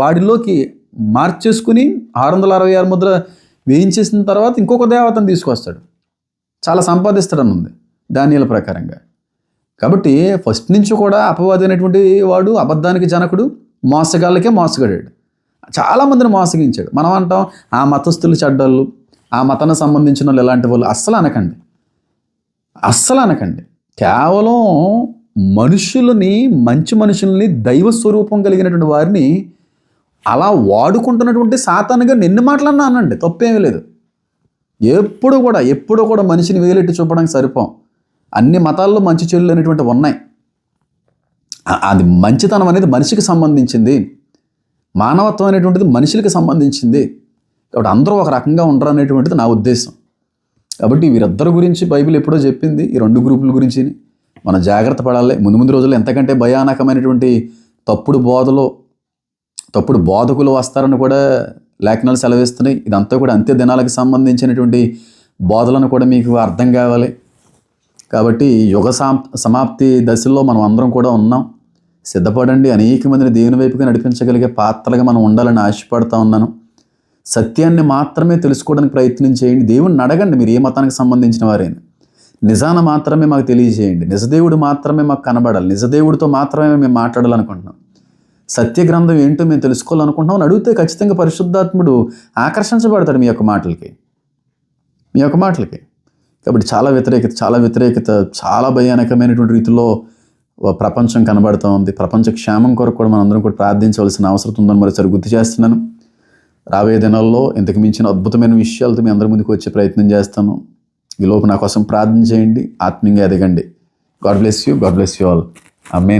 వాడిలోకి మార్చేసుకుని 666 ముద్ర వేయించేసిన తర్వాత ఇంకొక దేవతను తీసుకొస్తాడు. చాలా సంపాదిస్తాడని ఉంది దానియేలు ప్రకారంగా. కాబట్టి ఫస్ట్ నుంచి కూడా అపవాది అనేటువంటి వాడు అబద్ధానికి జనకుడు, మోసగాళ్ళకే మోసగాడాడు. చాలామందిని మోసగించాడు. మనం అంటాం ఆ మతస్థులు చెడ్డోళ్ళు, ఆ మతానికి సంబంధించిన వాళ్ళు ఎలాంటి వాళ్ళు. అస్సలు అనకండి. కేవలం మనుషులని, మంచి మనుషుల్ని, దైవ స్వరూపం కలిగినటువంటి వారిని అలా వాడుకుంటున్నటువంటి సాతానుగా నిన్ను మాట్లాడినా అనండి, తప్పేమీ లేదు. ఎప్పుడు కూడా మనిషిని వేలెట్టి చూపడానికి సరిపోం. అన్ని మతాల్లో మంచి చెడులు అనేటువంటివి ఉన్నాయి. అది మంచితనం అనేది మనిషికి సంబంధించింది, మానవత్వం అనేటువంటిది మనుషులకి సంబంధించింది. కాబట్టి అందరూ ఒక రకంగా ఉండరు అనేటువంటిది నా ఉద్దేశం. కాబట్టి వీరిద్దరి గురించి బైబిల్ ఎప్పుడో చెప్పింది. ఈ 2 గ్రూపుల గురించి మనం జాగ్రత్త పడాలి. ముందు రోజుల్లో ఎంతకంటే భయానకమైనటువంటి తప్పుడు బోధకులు వస్తారని కూడా లేఖనాలు సెలవిస్తున్నాయి. ఇదంతా కూడా అంత్య దినాలకు సంబంధించినటువంటి బోధలను కూడా మీకు అర్థం కావాలి. కాబట్టి యుగ సమాప్తి దశలో మనం అందరం కూడా ఉన్నాం. సిద్ధపడండి. అనేక మందిని దేవుని వైపుగా నడిపించగలిగే పాత్రలుగా మనం ఉండాలని ఆశపడతా ఉన్నాను. సత్యాన్ని మాత్రమే తెలుసుకోవడానికి ప్రయత్నం చేయండి. దేవుణ్ణి అడగండి, మీరు ఏ మతానికి సంబంధించిన వారైనా. నిజాన్ని మాత్రమే మాకు తెలియజేయండి. నిజదేవుడు మాత్రమే మాకు కనబడాలి. నిజదేవుడితో మాత్రమే మేము మాట్లాడాలనుకుంటున్నాం. సత్య గ్రంథం ఏంటో మేము తెలుసుకోవాలనుకుంటున్నాం అని అడిగితే ఖచ్చితంగా పరిశుద్ధాత్ముడు ఆకర్షించబడతాడు మీ యొక్క మాటలకి. కాబట్టి చాలా వ్యతిరేకత, చాలా భయానకమైనటువంటి రీతిలో ప్రపంచం కనబడుతూ ఉంది. ప్రపంచ క్షేమం కొరకు కూడా మనందరం కూడా ప్రార్థించవలసిన అవసరం ఉందని మరోసారి గుర్తు చేస్తున్నాను. రాబోయే దినాల్లో ఇంతకు మించిన అద్భుతమైన విషయాలతో మీ అందరి ముందుకు వచ్చే ప్రయత్నం చేస్తాను. ఈలోపు నా కోసం ప్రార్థన చేయండి, ఆత్మీయంగా ఎదగండి. God bless you all. Amen.